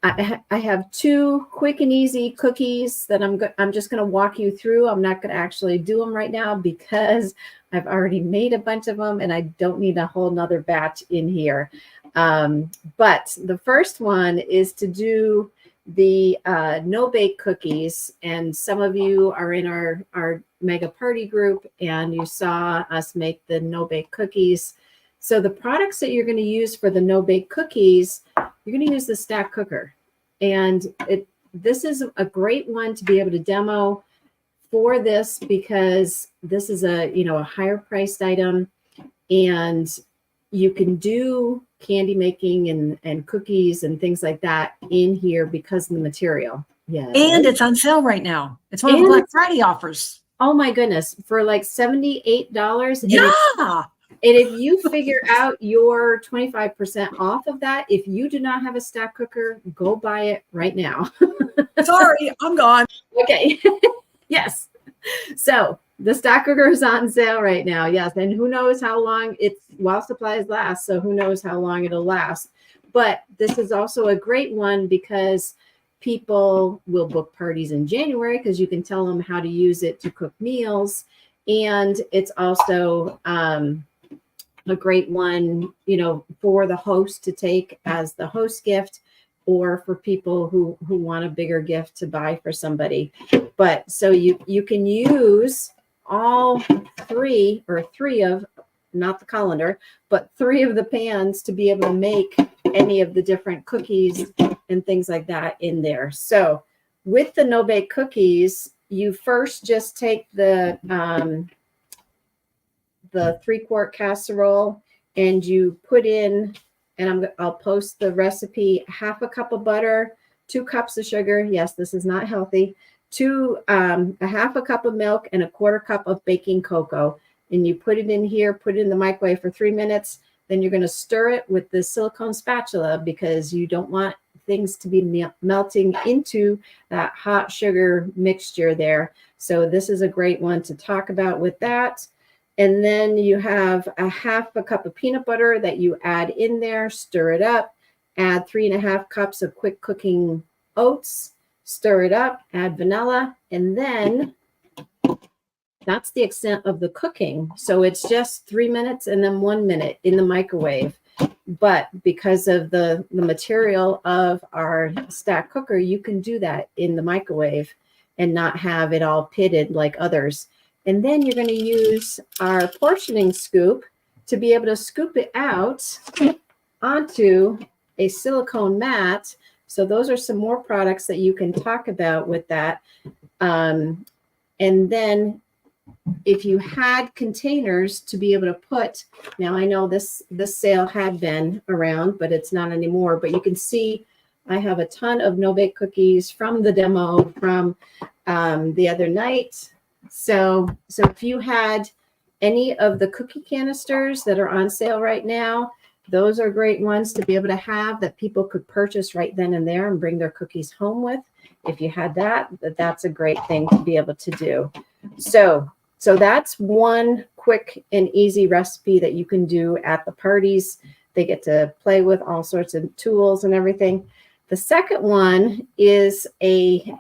I have 2 quick and easy cookies that I'm just going to walk you through. I'm not going to actually do them right now because I've already made a bunch of them and I don't need a whole nother batch in here. But the first one is to do the no-bake cookies. And some of you are in our mega party group and you saw us make the no-bake cookies. So the products that you're going to use for the no-bake cookies, you're going to use the stack cooker. And this is a great one to be able to demo for this, because this is a higher priced item, and you can do candy making and cookies and things like that in here because of the material. Yeah. And it's on sale right now. It's one of the Black Friday offers. Oh my goodness, for like $78. Yeah. And if you figure out your 25% off of that, if you do not have a stack cooker, go buy it right now. Sorry, I'm gone. Okay. Yes. So the stack cooker is on sale right now. Yes. And who knows how long while supplies last. So who knows how long it'll last. But this is also a great one because people will book parties in January because you can tell them how to use it to cook meals. And it's also a great one, for the host to take as the host gift, or for people who want a bigger gift to buy for somebody. But so you can use all three of, not the colander, but 3 of the pans to be able to make any of the different cookies and things like that in there. So with the no-bake cookies, you first just take the 3-quart casserole and you put in, and I'll post the recipe, 1/2 cup of butter, 2 cups of sugar. Yes, this is not healthy. 1/2 cup of milk and 1/4 cup of baking cocoa. And you put it in here, put it in the microwave for 3 minutes. Then you're going to stir it with the silicone spatula because you don't want things to be melting into that hot sugar mixture there. So this is a great one to talk about with that. And then you have 1/2 cup of peanut butter that you add in there, stir it up, add 3.5 cups of quick cooking oats, stir it up, add vanilla, and then that's the extent of the cooking. So it's just 3 minutes and then 1 minute in the microwave. But because of the material of our stack cooker, you can do that in the microwave and not have it all pitted like others. And then you're going to use our portioning scoop to be able to scoop it out onto a silicone mat. So those are some more products that you can talk about with that. And then if you had containers to be able to put, now I know this sale had been around, but it's not anymore, but you can see I have a ton of no-bake cookies from the demo from the other night. So if you had any of the cookie canisters that are on sale right now, those are great ones to be able to have that people could purchase right then and there and bring their cookies home with. If you had that's a great thing to be able to do. So that's one quick and easy recipe that you can do at the parties. They get to play with all sorts of tools and everything. The second one is a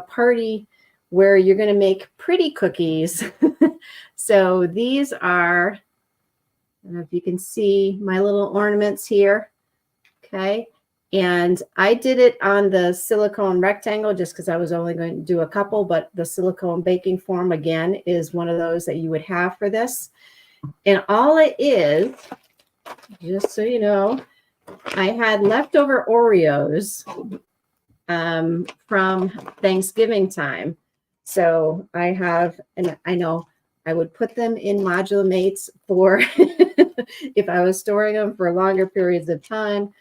party where you're going to make pretty cookies. So these are, I don't know if you can see my little ornaments here. Okay. And I did it on the silicone rectangle just because I was only going to do a couple, but the silicone baking form, again, is one of those that you would have for this. And all it is, just so you know, I had leftover Oreos from Thanksgiving time. So I have, and I know I would put them in Modulamates for if I was storing them for longer periods of time,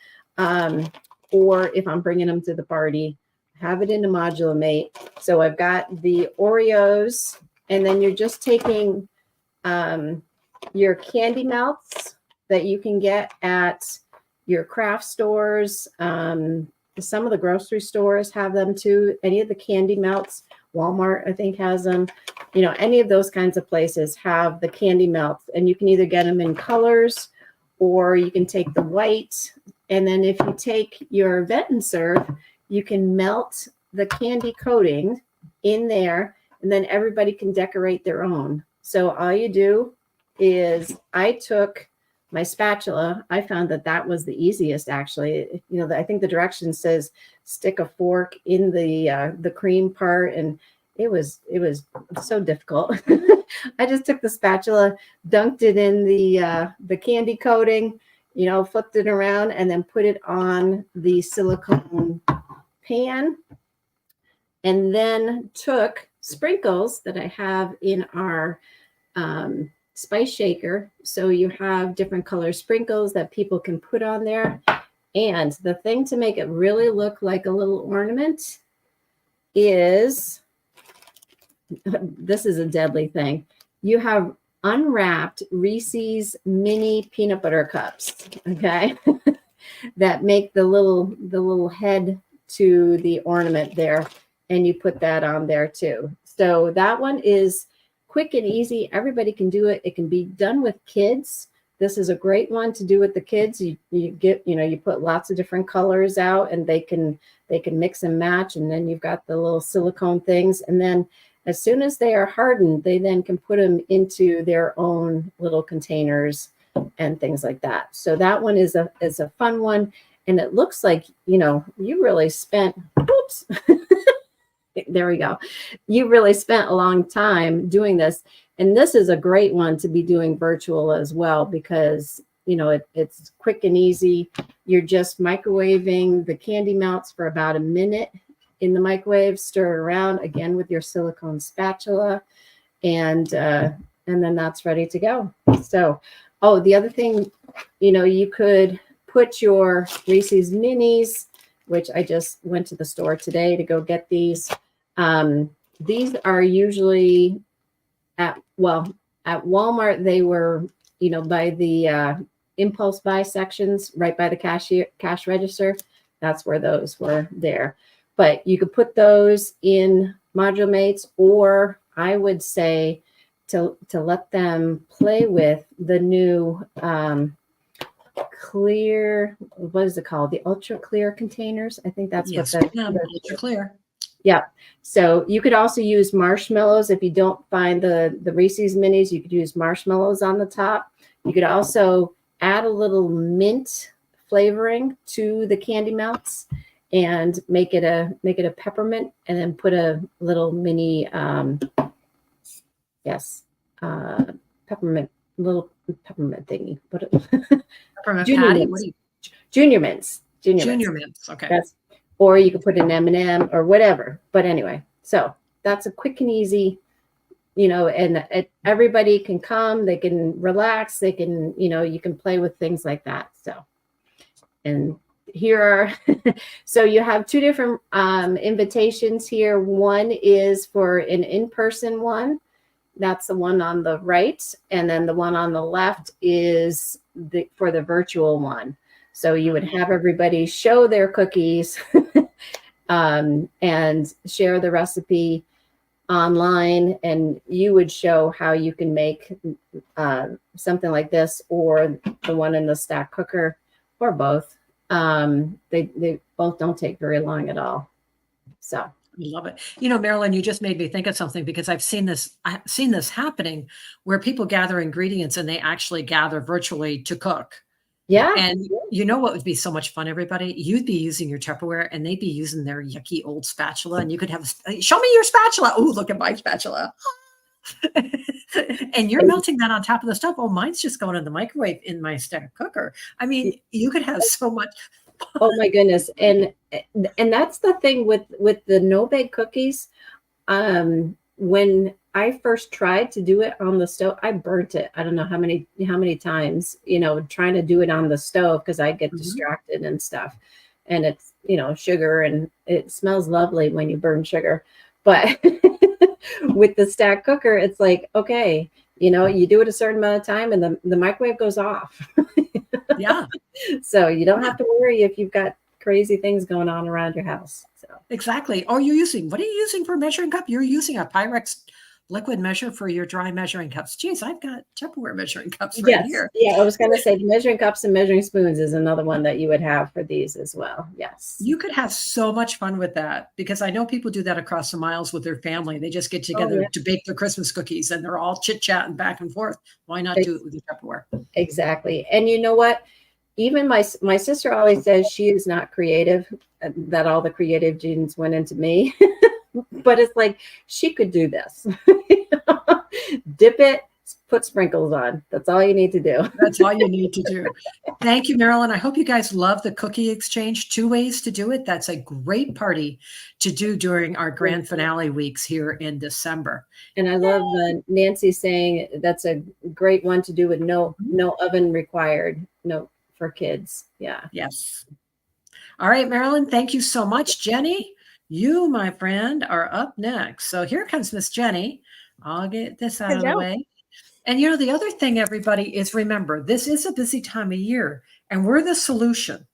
or if I'm bringing them to the party, have it in a Modulamate. So I've got the Oreos, and then you're just taking your candy melts that you can get at your craft stores. Some of the grocery stores have them too. Any of the candy melts Walmart, I think, has them. You know, any of those kinds of places have the candy melts, and you can either get them in colors, or you can take the white. And then if you take your Vet and Serve, you can melt the candy coating in there, and then everybody can decorate their own. So all you do is, I took my spatula. I found that that was the easiest, actually. You know, I think the direction says stick a fork in the cream part, and it was so difficult. I just took the spatula, dunked it in the candy coating, you know, flipped it around, and then put it on the silicone pan, and then took sprinkles that I have in our spice shaker. So you have different color sprinkles that people can put on there. And the thing to make it really look like a little ornament is, this is a deadly thing. You have unwrapped Reese's mini peanut butter cups, okay, that make the little head to the ornament there, and you put that on there too. So that one is quick and easy. Everybody can do it. It can be done with kids. This is a great one to do with the kids. You get, you know, you put lots of different colors out, and they can mix and match, and then you've got the little silicone things, and then as soon as they are hardened, they then can put them into their own little containers and things like that. So that one is a fun one. And it looks like, you know, you really spent, oops, there we go. You really spent a long time doing this. And this is a great one to be doing virtual as well, because, you know, it's quick and easy. You're just microwaving the candy melts for about a minute in the microwave, stir it around again with your silicone spatula, and then that's ready to go. So, oh, the other thing, you know, you could put your Reese's Minis, which I just went to the store today to go get these. These are usually at Walmart. They were, you know, by the impulse buy sections, right by the cash register. That's where those were there. But you could put those in Module Mates, or I would say to let them play with the new clear, what is it called? The ultra clear containers. I think that's Yes, what ultra clear. Yeah. So you could also use marshmallows. If you don't find the Reese's Minis, you could use marshmallows on the top. You could also add a little mint flavoring to the candy melts and make it a peppermint, and then put a little mini little peppermint thingy. Peppermint Junior patty? mints. What do you, Junior mints. junior mints. Okay. That's, or you could put an M&M or whatever. But anyway, so that's a quick and easy, you know, and everybody can come, they can relax, they can, you know, you can play with things like that. So, and here are, so you have two different invitations here. One is for an in-person one. That's the one on the right. And then the one on the left is for the virtual one. So you would have everybody show their cookies and share the recipe online, and you would show how you can make something like this, or the one in the stack cooker, or both. They both don't take very long at all. So I love it. You know, Marilyn, you just made me think of something, because I've seen this happening where people gather ingredients and they actually gather virtually to cook. yeah. And you know what would be so much fun, everybody? You'd be using your Tupperware and they'd be using their yucky old spatula, and you could have, show me your spatula. Oh, look at my spatula. And you're melting that on top of the stove. Oh, mine's just going in the microwave in my stack cooker. I mean, you could have so much. Oh my goodness. And that's the thing with the no-bake cookies. When I first tried to do it on the stove, I burnt it. I don't know how many times, you know, trying to do it on the stove, because I get distracted and stuff. And it's, you know, sugar, and it smells lovely when you burn sugar. But with the stack cooker, it's like, okay, you know, you do it a certain amount of time and the microwave goes off. Yeah. So you don't have to worry if you've got crazy things going on around your house. So exactly. Oh, what are you using for measuring cup? You're using a Pyrex liquid measure for your dry measuring cups. Geez, I've got Tupperware measuring cups right Yes. here. Yeah, I was going to say measuring cups and measuring spoons is another one that you would have for these as well. Yes. You could have so much fun with that because I know people do that across the miles with their family. They just get Oh, together yeah. to bake their Christmas cookies and they're all chit-chatting back and forth. Why not do it with your Tupperware? Exactly. And you know what? Even my sister always says she is not creative, that all the creative genes went into me. But it's like she could do this. Dip it, put sprinkles on. That's all you need to do. That's all you need to do. Thank you, Marilyn. I hope you guys love the cookie exchange. 2 ways to do it. That's a great party to do during our grand finale weeks here in December. And I love Nancy saying that's a great one to do with no oven required. No, for kids. Yeah. Yes. All right, Marilyn, thank you so much. Jenny, you, my friend, are up next. So here comes Miss Jenny. I'll get this out of the way. And the other thing, everybody, is remember, this is a busy time of year, and we're the solution.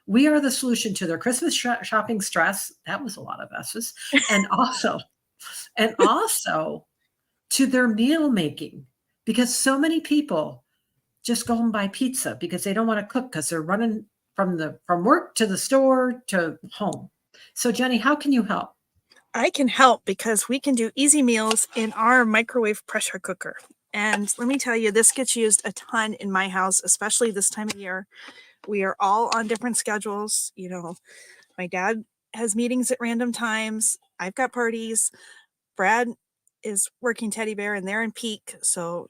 We are the solution to their Christmas shopping stress. That was a lot of S's. And also to their meal making, because so many people just go and buy pizza because they don't want to cook because they're running from work to the store to home. So Jenny, how can you help? I can help because we can do easy meals in our microwave pressure cooker. And let me tell you, this gets used a ton in my house, especially this time of year. We are all on different schedules. My dad has meetings at random times. I've got parties. Brad is working teddy bear and they're in peak. So,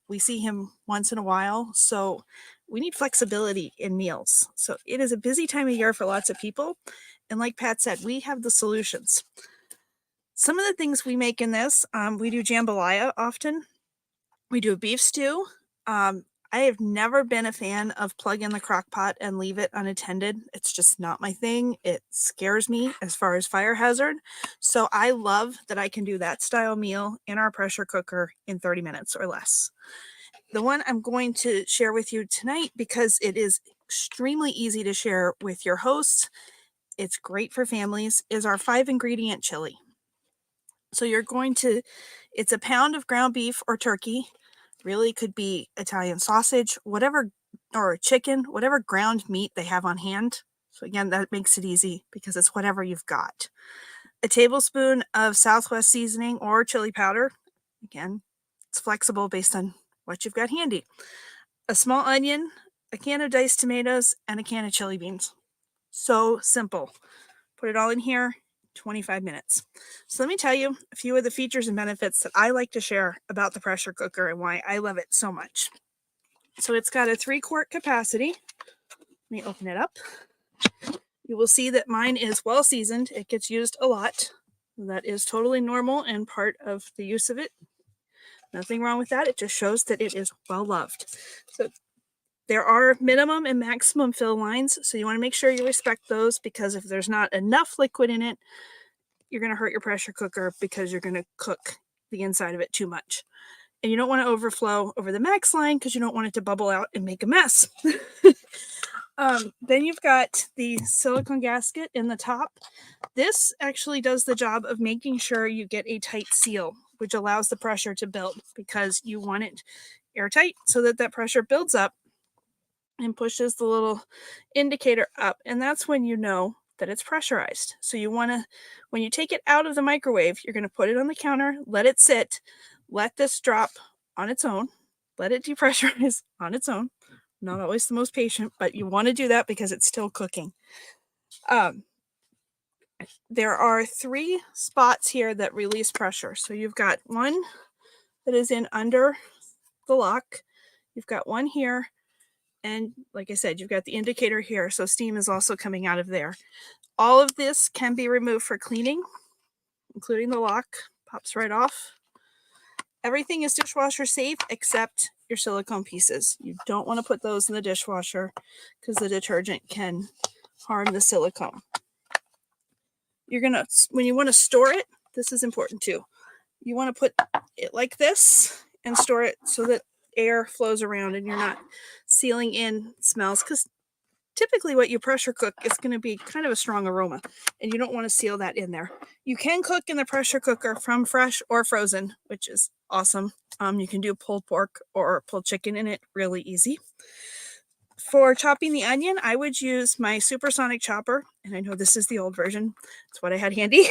we see him once in a while. So we need flexibility in meals. So it is a busy time of year for lots of people. And like Pat said, we have the solutions. Some of the things we make in this, we do jambalaya often. We do a beef stew. I have never been a fan of plug in the crock pot and leave it unattended. It's just not my thing. It scares me as far as fire hazard. So I love that I can do that style meal in our pressure cooker in 30 minutes or less. The one I'm going to share with you tonight, because it is extremely easy to share with your hosts, it's great for families, is our 5-ingredient chili. So it's a pound of ground beef or turkey. Really could be Italian sausage, whatever, or chicken, whatever ground meat they have on hand. So again, that makes it easy because it's whatever you've got. A tablespoon of Southwest seasoning or chili powder. Again, it's flexible based on what you've got handy. A small onion, a can of diced tomatoes, and a can of chili beans. So simple. Put it all in here. 25 minutes. So let me tell you a few of the features and benefits that I like to share about the pressure cooker and why I love it so much. So it's got a 3-quart capacity. Let me open it up. You will see that mine is well seasoned. It gets used a lot. That is totally normal and part of the use of it. Nothing wrong with that. It just shows that it is well loved. So there are minimum and maximum fill lines, so you want to make sure you respect those, because if there's not enough liquid in it, you're going to hurt your pressure cooker because you're going to cook the inside of it too much. And you don't want to overflow over the max line because you don't want it to bubble out and make a mess. Then you've got the silicone gasket in the top. This actually does the job of making sure you get a tight seal, which allows the pressure to build, because you want it airtight so that pressure builds up and pushes the little indicator up. And that's when you know that it's pressurized. So you want to, when you take it out of the microwave, you're going to put it on the counter, let it sit, let this drop on its own, let it depressurize on its own. Not always the most patient, but you want to do that because it's still cooking. There are 3 spots here that release pressure. So you've got one that is in under the lock. You've got one here. And like I said, you've got the indicator here. So steam is also coming out of there. All of this can be removed for cleaning, including the lock. Pops right off. Everything is dishwasher safe except your silicone pieces. You don't want to put those in the dishwasher because the detergent can harm the silicone. When you want to store it, this is important too. You want to put it like this and store it so that air flows around and you're not sealing in smells, because typically what you pressure cook is going to be kind of a strong aroma, and you don't want to seal that in there. You can cook in the pressure cooker from fresh or frozen, which is awesome. You can do pulled pork or pulled chicken in it really easy. For chopping the onion, I would use my supersonic chopper, and I know this is the old version. It's what I had handy.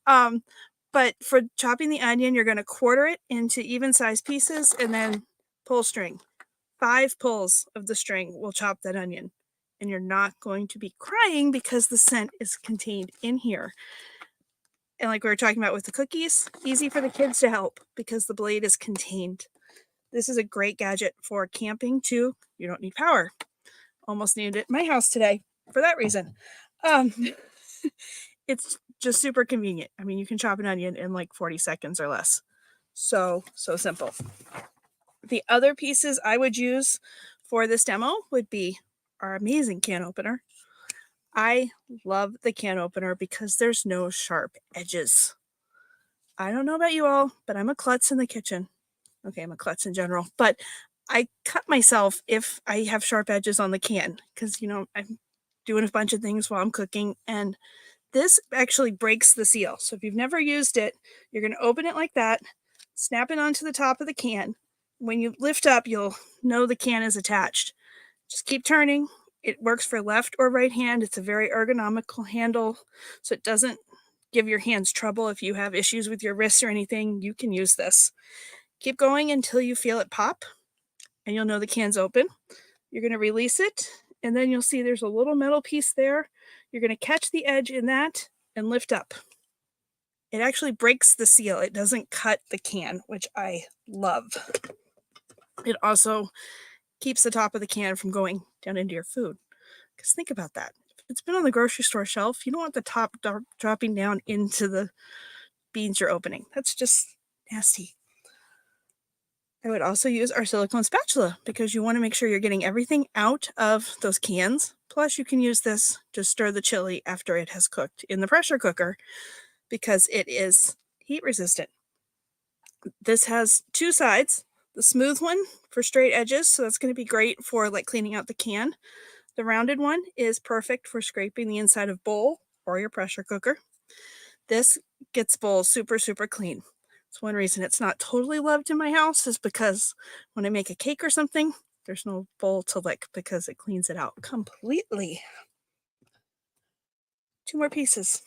But for chopping the onion, you're going to quarter it into even sized pieces and then pull string. 5 pulls of the string will chop that onion, and you're not going to be crying because the scent is contained in here. And like we were talking about with the cookies, easy for the kids to help because the blade is contained. This is a great gadget for camping too. You don't need power. Almost needed it in my house today for that reason. It's just super convenient. I mean, you can chop an onion in like 40 seconds or less. So simple. The other pieces I would use for this demo would be our amazing can opener. I love the can opener because there's no sharp edges. I don't know about you all, but I'm a klutz in the kitchen. Okay, I'm a klutz in general, but I cut myself if I have sharp edges on the can because, you know, I'm doing a bunch of things while I'm cooking, and this actually breaks the seal. So if you've never used it, you're going to open it like that, snap it onto the top of the can. When you lift up, you'll know the can is attached. Just keep turning. It works for left or right hand. It's a very ergonomical handle, so it doesn't give your hands trouble. If you have issues with your wrists or anything, you can use this. Keep going until you feel it pop, and you'll know the can's open. You're going to release it, and then you'll see there's a little metal piece there. You're going to catch the edge in that and lift up. It actually breaks the seal. It doesn't cut the can, which I love. It also keeps the top of the can from going down into your food. Because think about that. If it's been on the grocery store shelf, you don't want the top dropping down into the beans you're opening. That's just nasty. I would also use our silicone spatula because you want to make sure you're getting everything out of those cans. Plus, you can use this to stir the chili after it has cooked in the pressure cooker because it is heat resistant. This has 2 sides. The smooth one for straight edges, so that's going to be great for like cleaning out the can. The rounded one is perfect for scraping the inside of bowl or your pressure cooker. This gets bowls super, super clean. It's one reason it's not totally loved in my house is because when I make a cake or something, there's no bowl to lick because it cleans it out completely. 2 more pieces.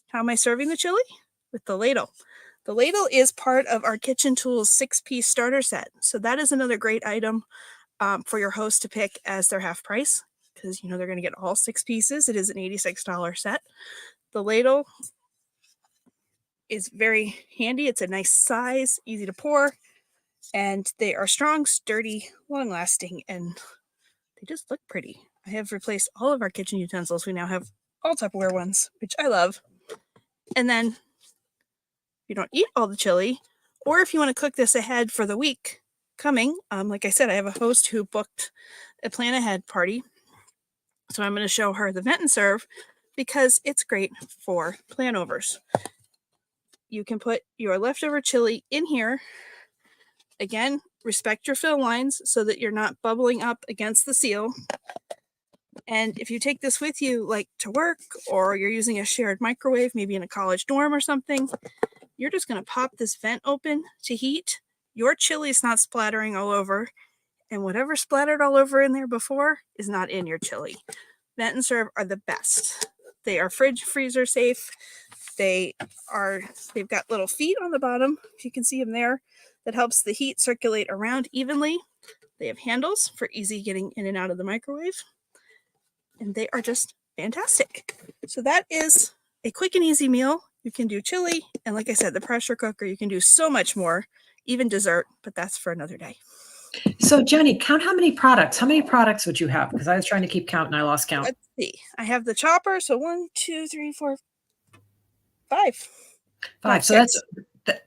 How am I serving the chili? With the ladle. The ladle is part of our Kitchen Tools 6-piece starter set. So that is another great item for your host to pick as their half price because, you know, they're going to get all 6 pieces. It is an $86 set. The ladle is very handy. It's a nice size, easy to pour, and they are strong, sturdy, long-lasting, and they just look pretty. I have replaced all of our kitchen utensils. We now have all Tupperware ones, which I love. And then if you don't eat all the chili, or if you want to cook this ahead for the week coming, like I said, I have a host who booked a plan ahead party. So I'm going to show her the Vent and Serve because it's great for plan overs. You can put your leftover chili in here. Again, respect your fill lines so that you're not bubbling up against the seal. And if you take this with you, like to work, or you're using a shared microwave, maybe in a college dorm or something, you're just going to pop this vent open to heat. Your chili is not splattering all over, and whatever splattered all over in there before is not in your chili. Vent and Serve are the best. They are fridge freezer safe. They've got little feet on the bottom, if you can see them there, that helps the heat circulate around evenly. They have handles for easy getting in and out of the microwave, and they are just fantastic. So that is a quick and easy meal. You can do chili, and like I said, the pressure cooker, you can do so much more, even dessert, but that's for another day. So Jenny, count how many products. How many products would you have? Because I was trying to keep count and I lost count. Let's see. I have the chopper, so 1, 2, 3, 4, 5. 5. So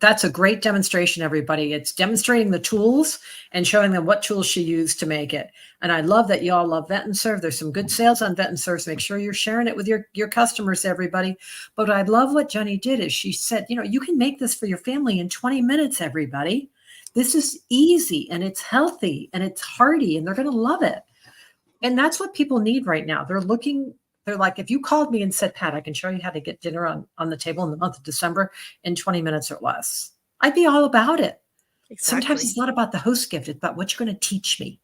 that's a great demonstration, everybody. It's demonstrating the tools and showing them what tools she used to make it. And I love that you all love Vent and Serve. There's some good sales on Vent and Serve. So make sure you're sharing it with your customers, everybody. But I love what Jenny did is she said, you know, you can make this for your family in 20 minutes, everybody. This is easy and it's healthy and it's hearty and they're going to love it. And that's what people need right now. They're like, if you called me and said, Pat, I can show you how to get dinner on the table in the month of December in 20 minutes or less, I'd be all about it. Sometimes Exactly. it's not about the host gift, it's about what you're going to teach me.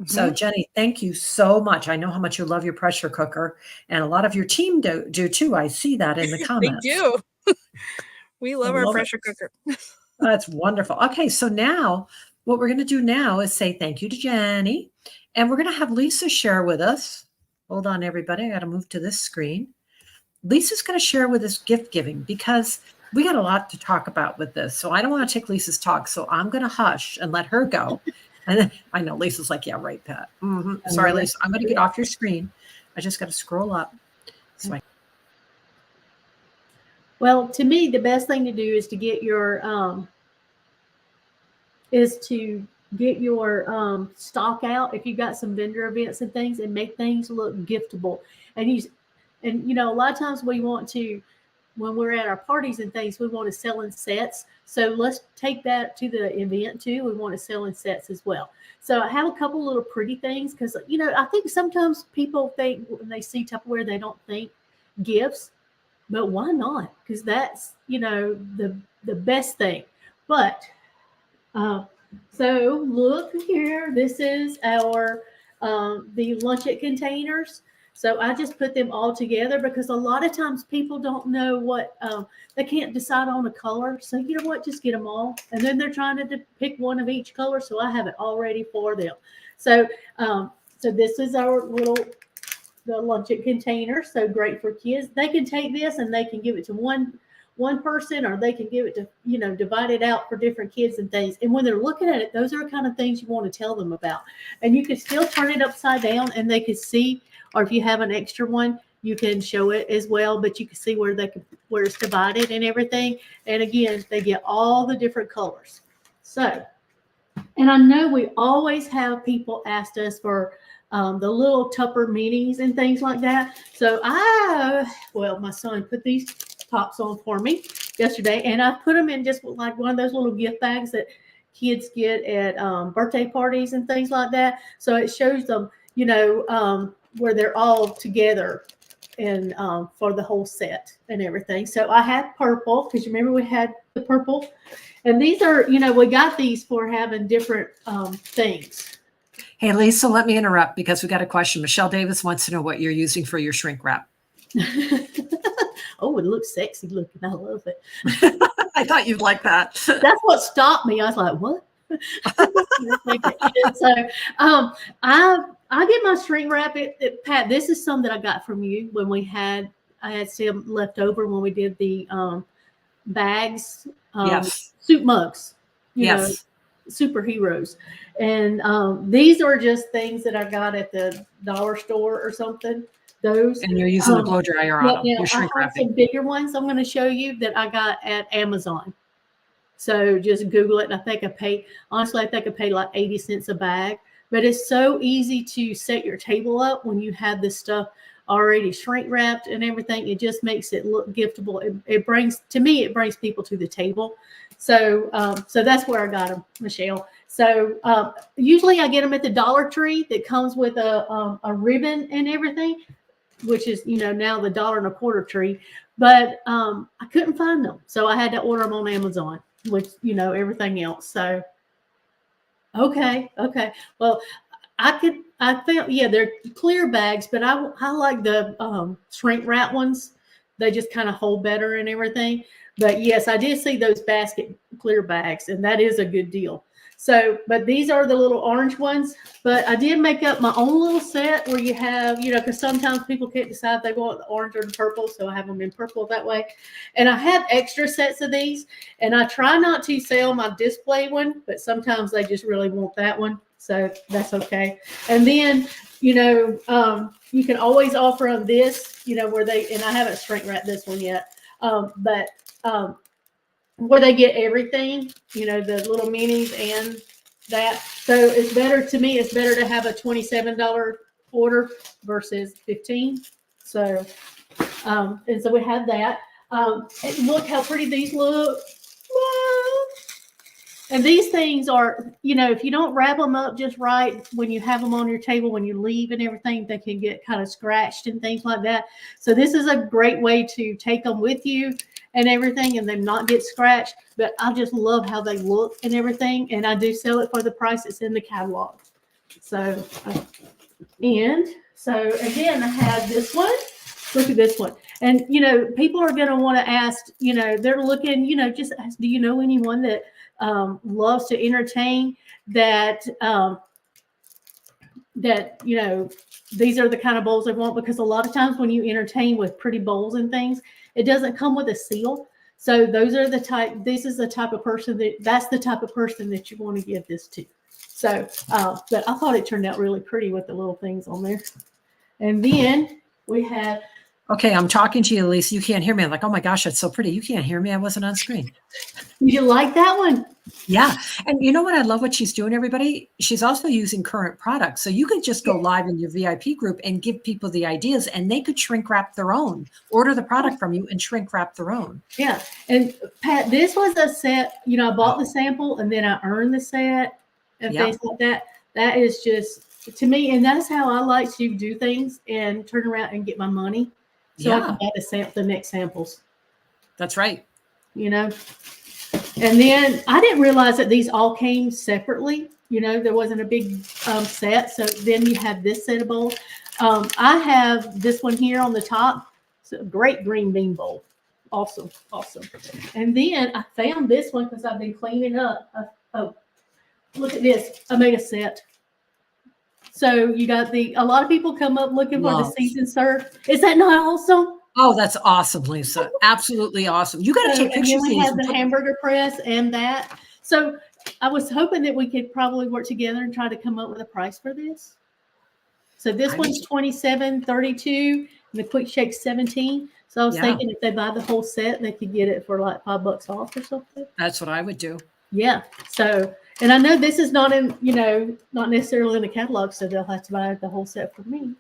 So Mhm. Jenny, thank you so much. I know how much you love your pressure cooker, and a lot of your team do too. I see that in the They comments. do. We I love our love it. pressure cooker. That's wonderful. Okay, so now what we're going to do now is say thank you to Jenny, and we're going to have Lisa share with us. Hold on, everybody. I got to move to this screen. Lisa's going to share with us gift giving because we got a lot to talk about with this. So I don't want to take Lisa's talk. So I'm going to hush and let her go. And then, I know Lisa's like, yeah, right, Pat. Sorry, Lisa. I'm going to get off your screen. I just got to scroll up. So Well, to me, the best thing to do is to get your stock out if you've got some vendor events and things, and make things look giftable. And you know, a lot of times we want to, when we're at our parties and things, we want to sell in sets. So let's take that to the event too. We want to sell in sets as well. So I have a couple little pretty things because, you know, I think sometimes people think when they see Tupperware, they don't think gifts, but why not? Because that's, you know, the best thing. But so look here, this is our the luncheon containers. So I just put them all together because a lot of times people don't know what they can't decide on a color. So you know what, just get them all, and then they're trying to pick one of each color. So I have it all ready for them. So so this is our the luncheon container. So great for kids. They can take this and they can give it to one person, or they can give it to, you know, divide it out for different kids and things. And when they're looking at it, those are the kind of things you want to tell them about. And you can still turn it upside down and they can see, or if you have an extra one, you can show it as well, but you can see where it's divided and everything. And again, they get all the different colors. So, and I know we always have people asked us for the little Tupper minis and things like that. So my son put these tops on for me yesterday, and I put them in just like one of those little gift bags that kids get at birthday parties and things like that. So it shows them, you know, where they're all together and for the whole set and everything. So I had purple because you remember we had the purple, and these are, you know, we got these for having different things. hey, Lisa, let me interrupt because we got a question. Michelle Davis wants to know what you're using for your shrink wrap. Oh, it looks sexy looking. I love it. I thought you'd like that. That's what stopped me. I was like, what? So I get my shrink wrap. Pat, this is some that I got from you when I had some left over when we did the bags, Yes. soup mugs, you know, Yes. superheroes. And these are just things that I got at the dollar store or something. Those. And you're using the blow dryer on them. Now, You're I shrink have wrapping. some bigger ones I'm going to show you that I got at Amazon. So just Google it. And I think I paid like 80 cents a bag. But it's so easy to set your table up when you have this stuff already shrink wrapped and everything. It just makes it look giftable. It brings people to the table. So so that's where I got them, Michelle. So usually I get them at the Dollar Tree that comes with a ribbon and everything, which is, you know, now the $1.25 tree. But I couldn't find them. So I had to order them on Amazon, which, you know, everything else. So, okay. Well, I found, yeah, they're clear bags, but I like the shrink wrap ones. They just kind of hold better and everything. But yes, I did see those basket clear bags, and that is a good deal. So, but these are the little orange ones. But I did make up my own little set where you have, you know, because sometimes people can't decide if they want the orange or the purple. So I have them in purple that way. And I have extra sets of these. And I try not to sell my display one, but sometimes they just really want that one. So that's okay. And then, you know, you can always offer them this, you know, and I haven't shrink wrapped this one yet, but where they get everything, you know, the little minis and that. So it's better to have a $27 order versus $15. So, and so we have that. And look how pretty these look. And these things are, you know, if you don't wrap them up just right when you have them on your table, when you leave and everything, they can get kind of scratched and things like that. So this is a great way to take them with you and everything and then not get scratched. But I just love how they look and everything. And I do sell it for the price it's in the catalog. So, and so again, I have this one. Look at this one. And, you know, people are going to want to ask, you know, they're looking, you know, just ask, do you know anyone that loves to entertain that, that, you know, these are the kind of bowls they want? Because a lot of times when you entertain with pretty bowls and things, it doesn't come with a seal. So those are the type, this is the type of person that's the type of person that you want to give this to. So, but I thought it turned out really pretty with the little things on there. And then we have. Okay, I'm talking to you, Lisa. You can't hear me. I'm like, oh my gosh, that's so pretty. You can't hear me. I wasn't on screen. You like that one? Yeah. And you know what? I love what she's doing, everybody. She's also using current products. So you could just go live in your VIP group and give people the ideas and they could shrink wrap their own, order the product from you and shrink wrap their own. Yeah. And Pat, this was a set, you know, I bought the sample and then I earned the set and things like that. That is just, to me, and that's how I like to do things and turn around and get my money. So I can buy the next samples. That's right. You know, and then I didn't realize that these all came separately. You know, there wasn't a big set. So then you have this set of bowls. I have this one here on the top. It's a great green bean bowl. Awesome. Awesome. And then I found this one because I've been cleaning up. Oh, look at this. I made a set. So you got a lot of people come up looking for the seasoned serve. Is that not awesome? Oh, that's awesome, Lisa. Absolutely awesome. You got to take pictures. And then we have the hamburger press and that. So I was hoping that we could probably work together and try to come up with a price for this. So this one's $27.32 and the quick shake 17. So I was thinking if they buy the whole set, they could get it for like $5 off or something. That's what I would do. Yeah. So, and I know this is not in, you know, not necessarily in the catalog, so they'll have to buy the whole set for me.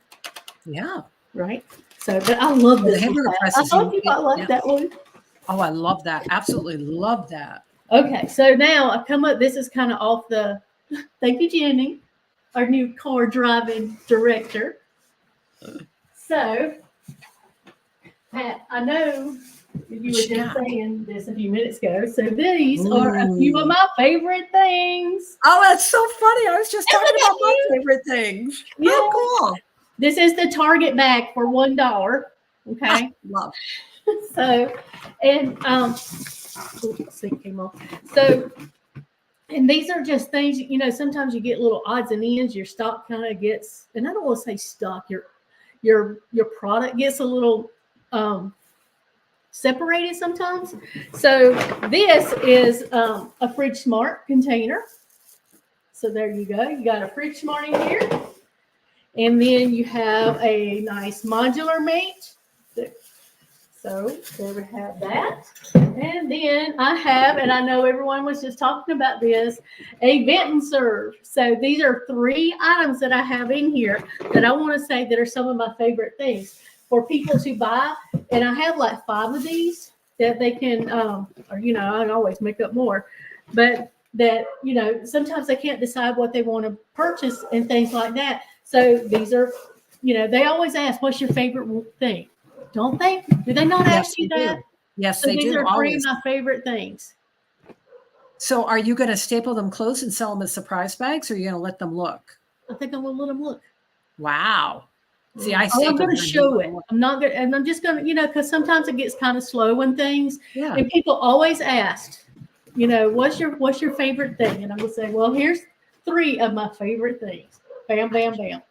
Yeah. Right. So, but I love this. I thought you might like that one. Oh, I love that. Absolutely love that. Okay. So now I come up, this is kind of off the, thank you, Jenny, our new car driving director. So, Pat, I know you were just saying this a few minutes ago. So these are a few of my favorite things. Oh, that's so funny. I was just talking about my favorite things. Yeah. Oh, cool. This is the Target bag for $1. Okay. Love. So, and came off. So, and these are just things, you know, sometimes you get little odds and ends, your stock kind of gets, and I don't want to say stock, your product gets a little separated sometimes. So this is a Fridge Smart container. So there you go. You got a Fridge Smart in here. And then you have a nice modular mate. So there we have that. And then I have, and I know everyone was just talking about this, a vent and serve. So these are 3 items that I have in here that I want to say that are some of my favorite things for people to buy. And I have like 5 of these that they can, or, you know, I can always make up more, but that, you know, sometimes they can't decide what they want to purchase and things like that. So these are, you know, they always ask, what's your favorite thing? Don't they? Do they not ask you that? Yes, So they do. these are 3 always. of my favorite things. So are you going to staple them closed and sell them as surprise bags, or are you going to let them look? I think I'm going to let them look. Wow. See, I I'm going to them. show it. I'm not going to, and I'm just going to, you know, because sometimes it gets kind of slow and things. Yeah. And people always ask, you know, what's your favorite thing? And I'm going to say, well, here's 3 of my favorite things. Bam, bam, bam.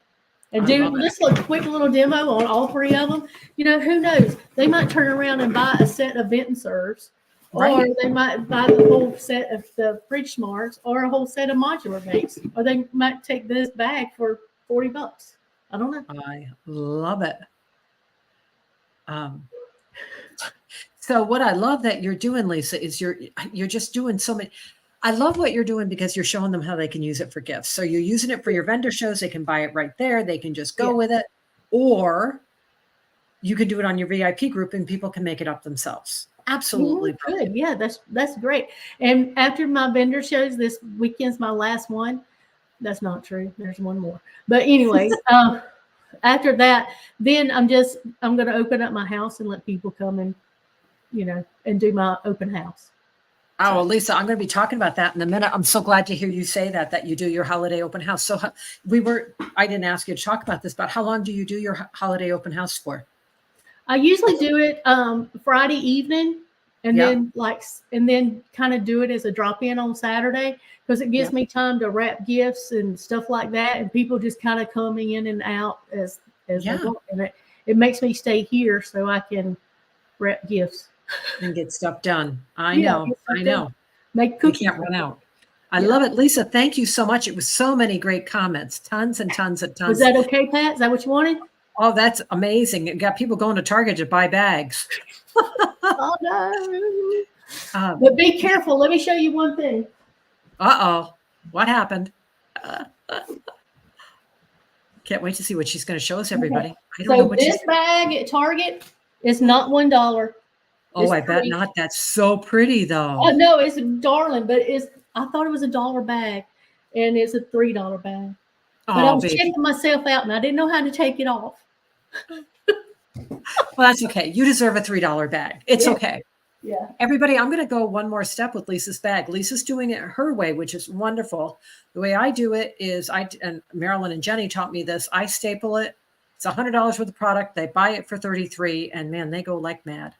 And do just a quick little demo on all 3 of them. You know, who knows? They might turn around and buy a set of vent and serves, or they might buy the whole set of the Fridge Smarts, or a whole set of modular bags, or they might take this bag for $40. I don't know. I love it. So what I love that you're doing, Lisa, is you're just doing so many. I love what you're doing because you're showing them how they can use it for gifts. So you're using it for your vendor shows. They can buy it right there. They can just go with it. Or you can do it on your VIP group and people can make it up themselves. absolutely Good. brilliant. Yeah, that's great. And after my vendor shows, this weekend's my last one. That's not true. There's one more. But anyway, after that, then I'm going to open up my house and let people come and, and do my open house. Oh, well, Lisa, I'm going to be talking about that in a minute. I'm so glad to hear you say that you do your holiday open house. So I didn't ask you to talk about this, but how long do you do your holiday open house for? I usually do it Friday evening and then kind of do it as a drop in on Saturday because it gives me time to wrap gifts and stuff like that. And people just kind of come in and out as they go. And it makes me stay here so I can wrap gifts. And get stuff done. I know. Make cookies. You can't run out. I love it. Lisa, thank you so much. It was so many great comments. Tons and tons and tons. Was that okay, Pat? Is that what you wanted? Oh, that's amazing. You got people going to Target to buy bags. Oh, no. But be careful. Let me show you one thing. Uh-oh. What happened? Can't wait to see what she's going to show us, everybody. I don't know what this bag at Target is not $1. Oh, I bet not. That's so pretty, though. Oh, no, it's darling, but I thought it was $1 bag, and it's a $3 bag. But I was checking myself out, and I didn't know how to take it off. Well, that's okay. You deserve a $3 bag. It's okay. Yeah. Everybody, I'm going to go one more step with Lisa's bag. Lisa's doing it her way, which is wonderful. The way I do it is and Marilyn and Jenny taught me this. I staple it. It's $100 worth of product. They buy it for $33, and man, they go like mad.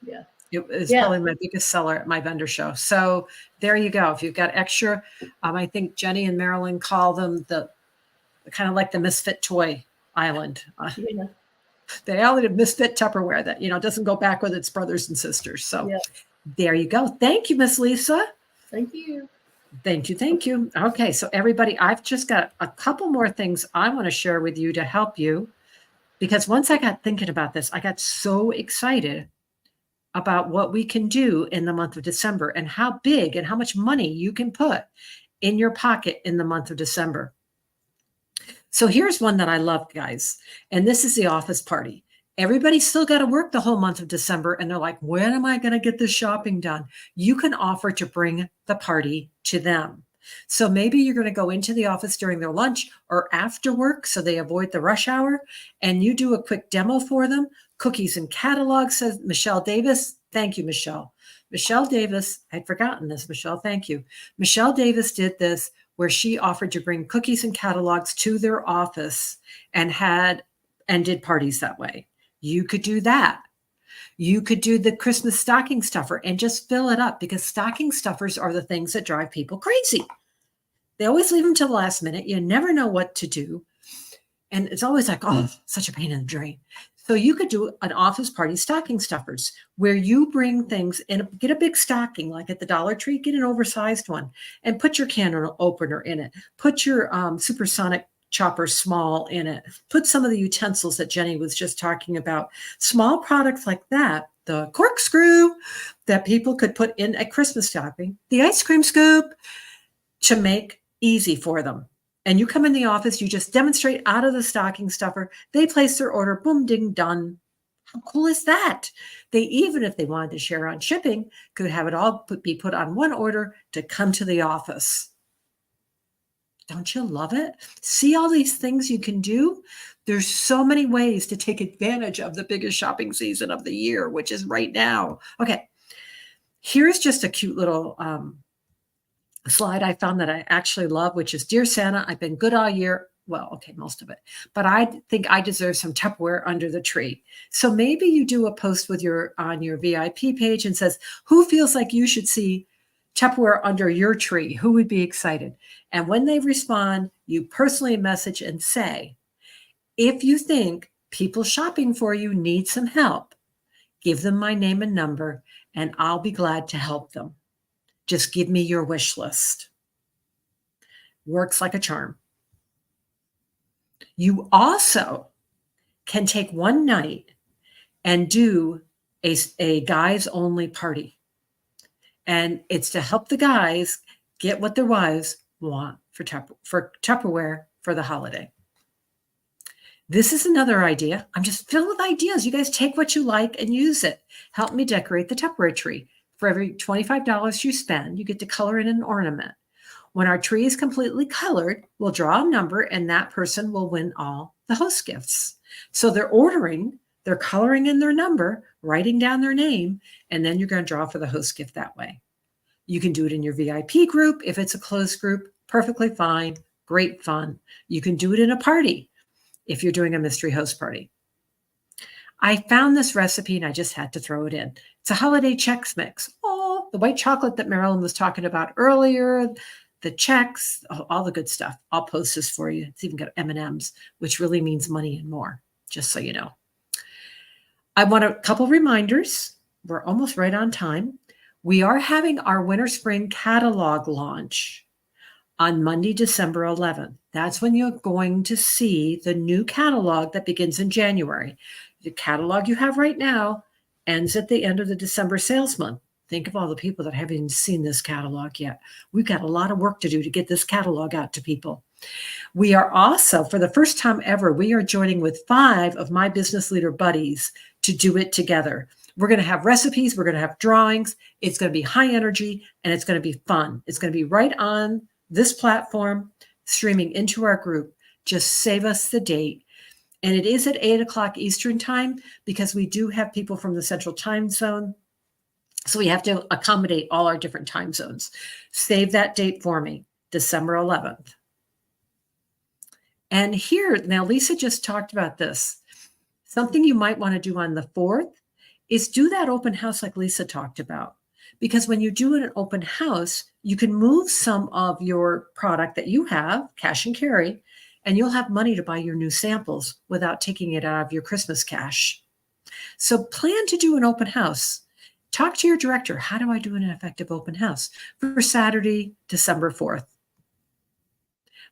Yeah. It is probably my biggest seller at my vendor show. So there you go. If you've got extra, I think Jenny and Marilyn call them the kind of like the misfit toy island. They all have misfit Tupperware that, doesn't go back with its brothers and sisters. So there you go. Thank you, Miss Lisa. Thank you. Thank you. Thank you. Okay. So everybody, I've just got a couple more things I want to share with you to help you, because once I got thinking about this, I got so excited about what we can do in the month of December and how big and how much money you can put in your pocket in the month of December. So here's one that I love, guys. And this is the office party. Everybody's still got to work the whole month of December. And they're like, when am I going to get this shopping done? You can offer to bring the party to them. So maybe you're going to go into the office during their lunch or after work so they avoid the rush hour. And you do a quick demo for them. Cookies and catalogs, says Michelle Davis. Thank you, Michelle. Michelle Davis, I'd forgotten this, Michelle. Thank you. Michelle Davis did this where she offered to bring cookies and catalogs to their office and did parties that way. You could do that. You could do the Christmas stocking stuffer and just fill it up, because stocking stuffers are the things that drive people crazy. They always leave them till the last minute. You never know what to do. And it's always like, oh, such a pain in the drain. So you could do an office party stocking stuffers where you bring things and get a big stocking, like at the Dollar Tree, get an oversized one and put your can opener in it. Put your supersonic chopper small in it. Put some of the utensils that Jenny was just talking about. Small products like that, the corkscrew that people could put in a Christmas stocking, the ice cream scoop, to make easy for them. And you come in the office, you just demonstrate out of the stocking stuffer. They place their order, boom, ding, done. How cool is that? They, even if they wanted to share on shipping, could have it all be put on one order to come to the office. Don't you love it? See all these things you can do? There's so many ways to take advantage of the biggest shopping season of the year, which is right now. Okay, here's just a cute little slide I found that I actually love, which is, Dear Santa, I've been good all year. Well, okay, most of it, but I think I deserve some Tupperware under the tree. So maybe you do a post on your VIP page and says, who feels like you should see Tupperware under your tree? Who would be excited? And when they respond, you personally message and say, if you think people shopping for you need some help, give them my name and number, and I'll be glad to help them. Just give me your wish list. Works like a charm. You also can take one night and do a guys only party. And it's to help the guys get what their wives want for Tupperware for the holiday. This is another idea. I'm just filled with ideas. You guys take what you like and use it. Help me decorate the Tupperware tree. For every $25 you spend, you get to color in an ornament. When our tree is completely colored, we'll draw a number and that person will win all the host gifts. So they're ordering, they're coloring in their number, writing down their name, and then you're going to draw for the host gift that way. You can do it in your VIP group. If it's a closed group, perfectly fine, great fun. You can do it in a party if you're doing a mystery host party. I found this recipe and I just had to throw it in. It's a holiday Chex Mix. Oh, the white chocolate that Marilyn was talking about earlier, the Chex, all the good stuff. I'll post this for you. It's even got M&Ms, which really means money and more, just so you know. I want a couple reminders. We're almost right on time. We are having our Winter Spring catalog launch on Monday, December 11th. That's when you're going to see the new catalog that begins in January. The catalog you have right now ends at the end of the December sales month. Think of all the people that haven't seen this catalog yet. We've got a lot of work to do to get this catalog out to people. We are also, for the first time ever, we are joining with 5 of my business leader buddies to do it together. We're going to have recipes. We're going to have drawings. It's going to be high energy and it's going to be fun. It's going to be right on this platform, streaming into our group. Just save us the date. And it is at 8 o'clock Eastern time because we do have people from the Central Time Zone. So we have to accommodate all our different time zones. Save that date for me, December 11th. And here, now Lisa just talked about this. Something you might want to do on the 4th is do that open house like Lisa talked about. Because when you do an open house, you can move some of your product that you have, cash and carry, and you'll have money to buy your new samples without taking it out of your Christmas cash. So plan to do an open house. Talk to your director. How do I do an effective open house for Saturday, December 4th?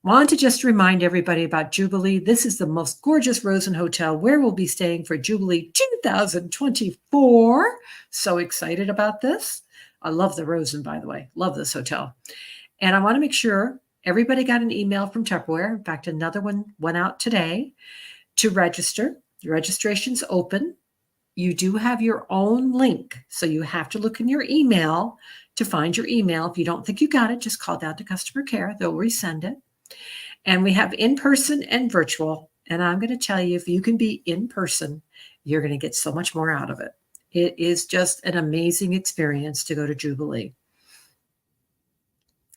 Want to just remind everybody about Jubilee. This is the most gorgeous Rosen Hotel where we'll be staying for Jubilee 2024. So excited about this. I love the Rosen, by the way. Love this hotel. And I want to make sure everybody got an email from Tupperware. In fact, another one went out today to register. Your registration's open. You do have your own link. So you have to look in your email to find your email. If you don't think you got it, just call down to customer care. They'll resend it. And we have in-person and virtual. And I'm going to tell you, if you can be in person, you're going to get so much more out of it. It is just an amazing experience to go to Jubilee.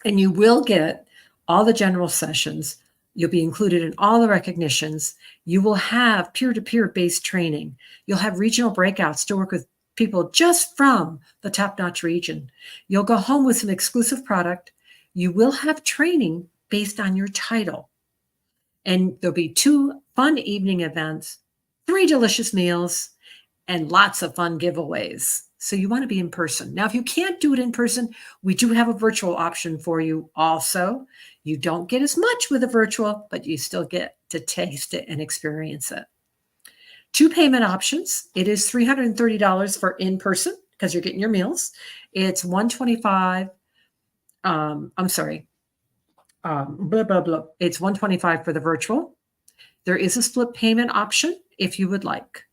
And you will get all the general sessions. You'll be included in all the recognitions. You will have peer-to-peer based training. You'll have regional breakouts to work with people just from the top-notch region. You'll go home with some exclusive product. You will have training based on your title. And there'll be 2 fun evening events, 3 delicious meals, and lots of fun giveaways. So you want to be in person. Now, if you can't do it in person, we do have a virtual option for you also. You don't get as much with a virtual, but you still get to taste it and experience it. 2 payment options. It is $330 for in person because you're getting your meals. It's $125. It's $125 for the virtual. There is a split payment option if you would like.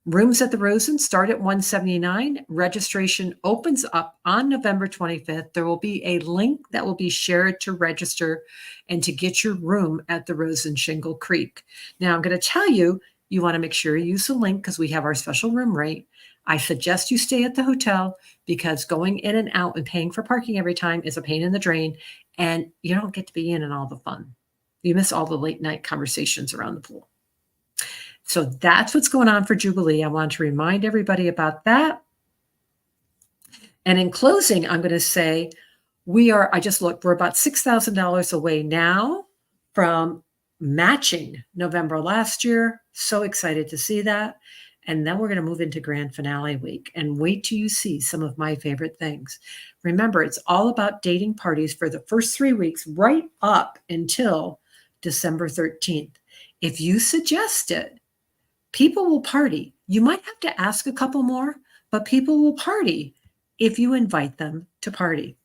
Rooms at the Rosen start at $179. Registration opens up on November 25th. There will be a link that will be shared to register and to get your room at the Rosen Shingle Creek. Now, I'm going to tell you, you want to make sure you use the link because we have our special room rate. I suggest you stay at the hotel because going in and out and paying for parking every time is a pain in the drain, and you don't get to be in all the fun. You miss all the late night conversations around the pool. So that's what's going on for Jubilee. I want to remind everybody about that. And in closing, I'm going to say I just looked, we're about $6,000 away now from matching November last year. So excited to see that. And then we're going to move into grand finale week and wait till you see some of my favorite things. Remember, it's all about dating parties for the first 3 weeks, right up until December 13th. If you suggest it, people will party. You might have to ask a couple more, but people will party if you invite them to party.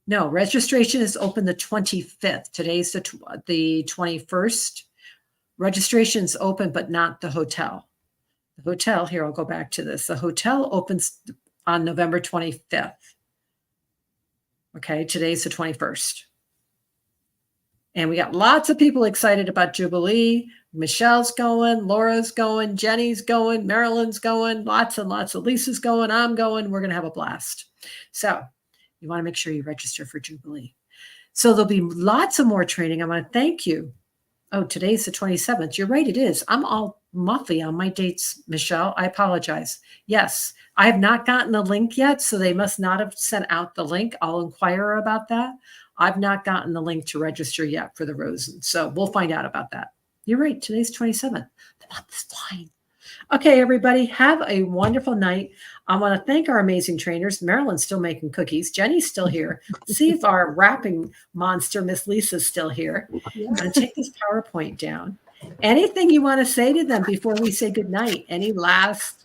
No, registration is open the 25th. Today's the 21st. Registration's open, but not the hotel. The hotel, here, I'll go back to this. The hotel opens on November 25th. Okay, today's the 21st. And we got lots of people excited about Jubilee. Michelle's going, Laura's going, Jenny's going, Marilyn's going, lots and lots of Lisa's going, I'm going. We're going to have a blast. So you want to make sure you register for Jubilee. So there'll be lots of more training. I want to thank you. Oh, today's the 27th. You're right, it is. I'm all muffy on my dates, Michelle. I apologize. Yes, I have not gotten the link yet, so they must not have sent out the link. I'll inquire about that. I've not gotten the link to register yet for the Rosen, so we'll find out about that. You're right, today's 27th. The month is flying. Okay, everybody, have a wonderful night. I want to thank our amazing trainers. Marilyn's still making cookies. Jenny's still here. See if our wrapping monster, Miss Lisa's still here. I'm going to take this PowerPoint down. Anything you want to say to them before we say goodnight? Any last,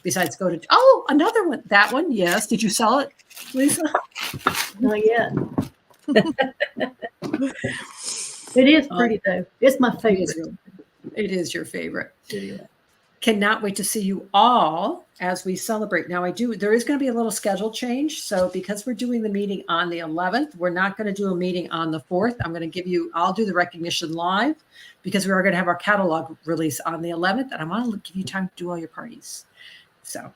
besides go to, oh, another one. That one, yes. Did you sell it, Lisa? Not yet. It is pretty though. It's my favorite. It is your favorite. Cannot wait to see you all as we celebrate. Now there is going to be a little schedule change. So because we're doing the meeting on the 11th, we're not going to do a meeting on the 4th. I'll do the recognition live because we are going to have our catalog release on the 11th. And I want to give you time to do all your parties. So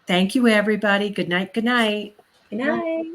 thank you, everybody. Good night. Good night. Good night.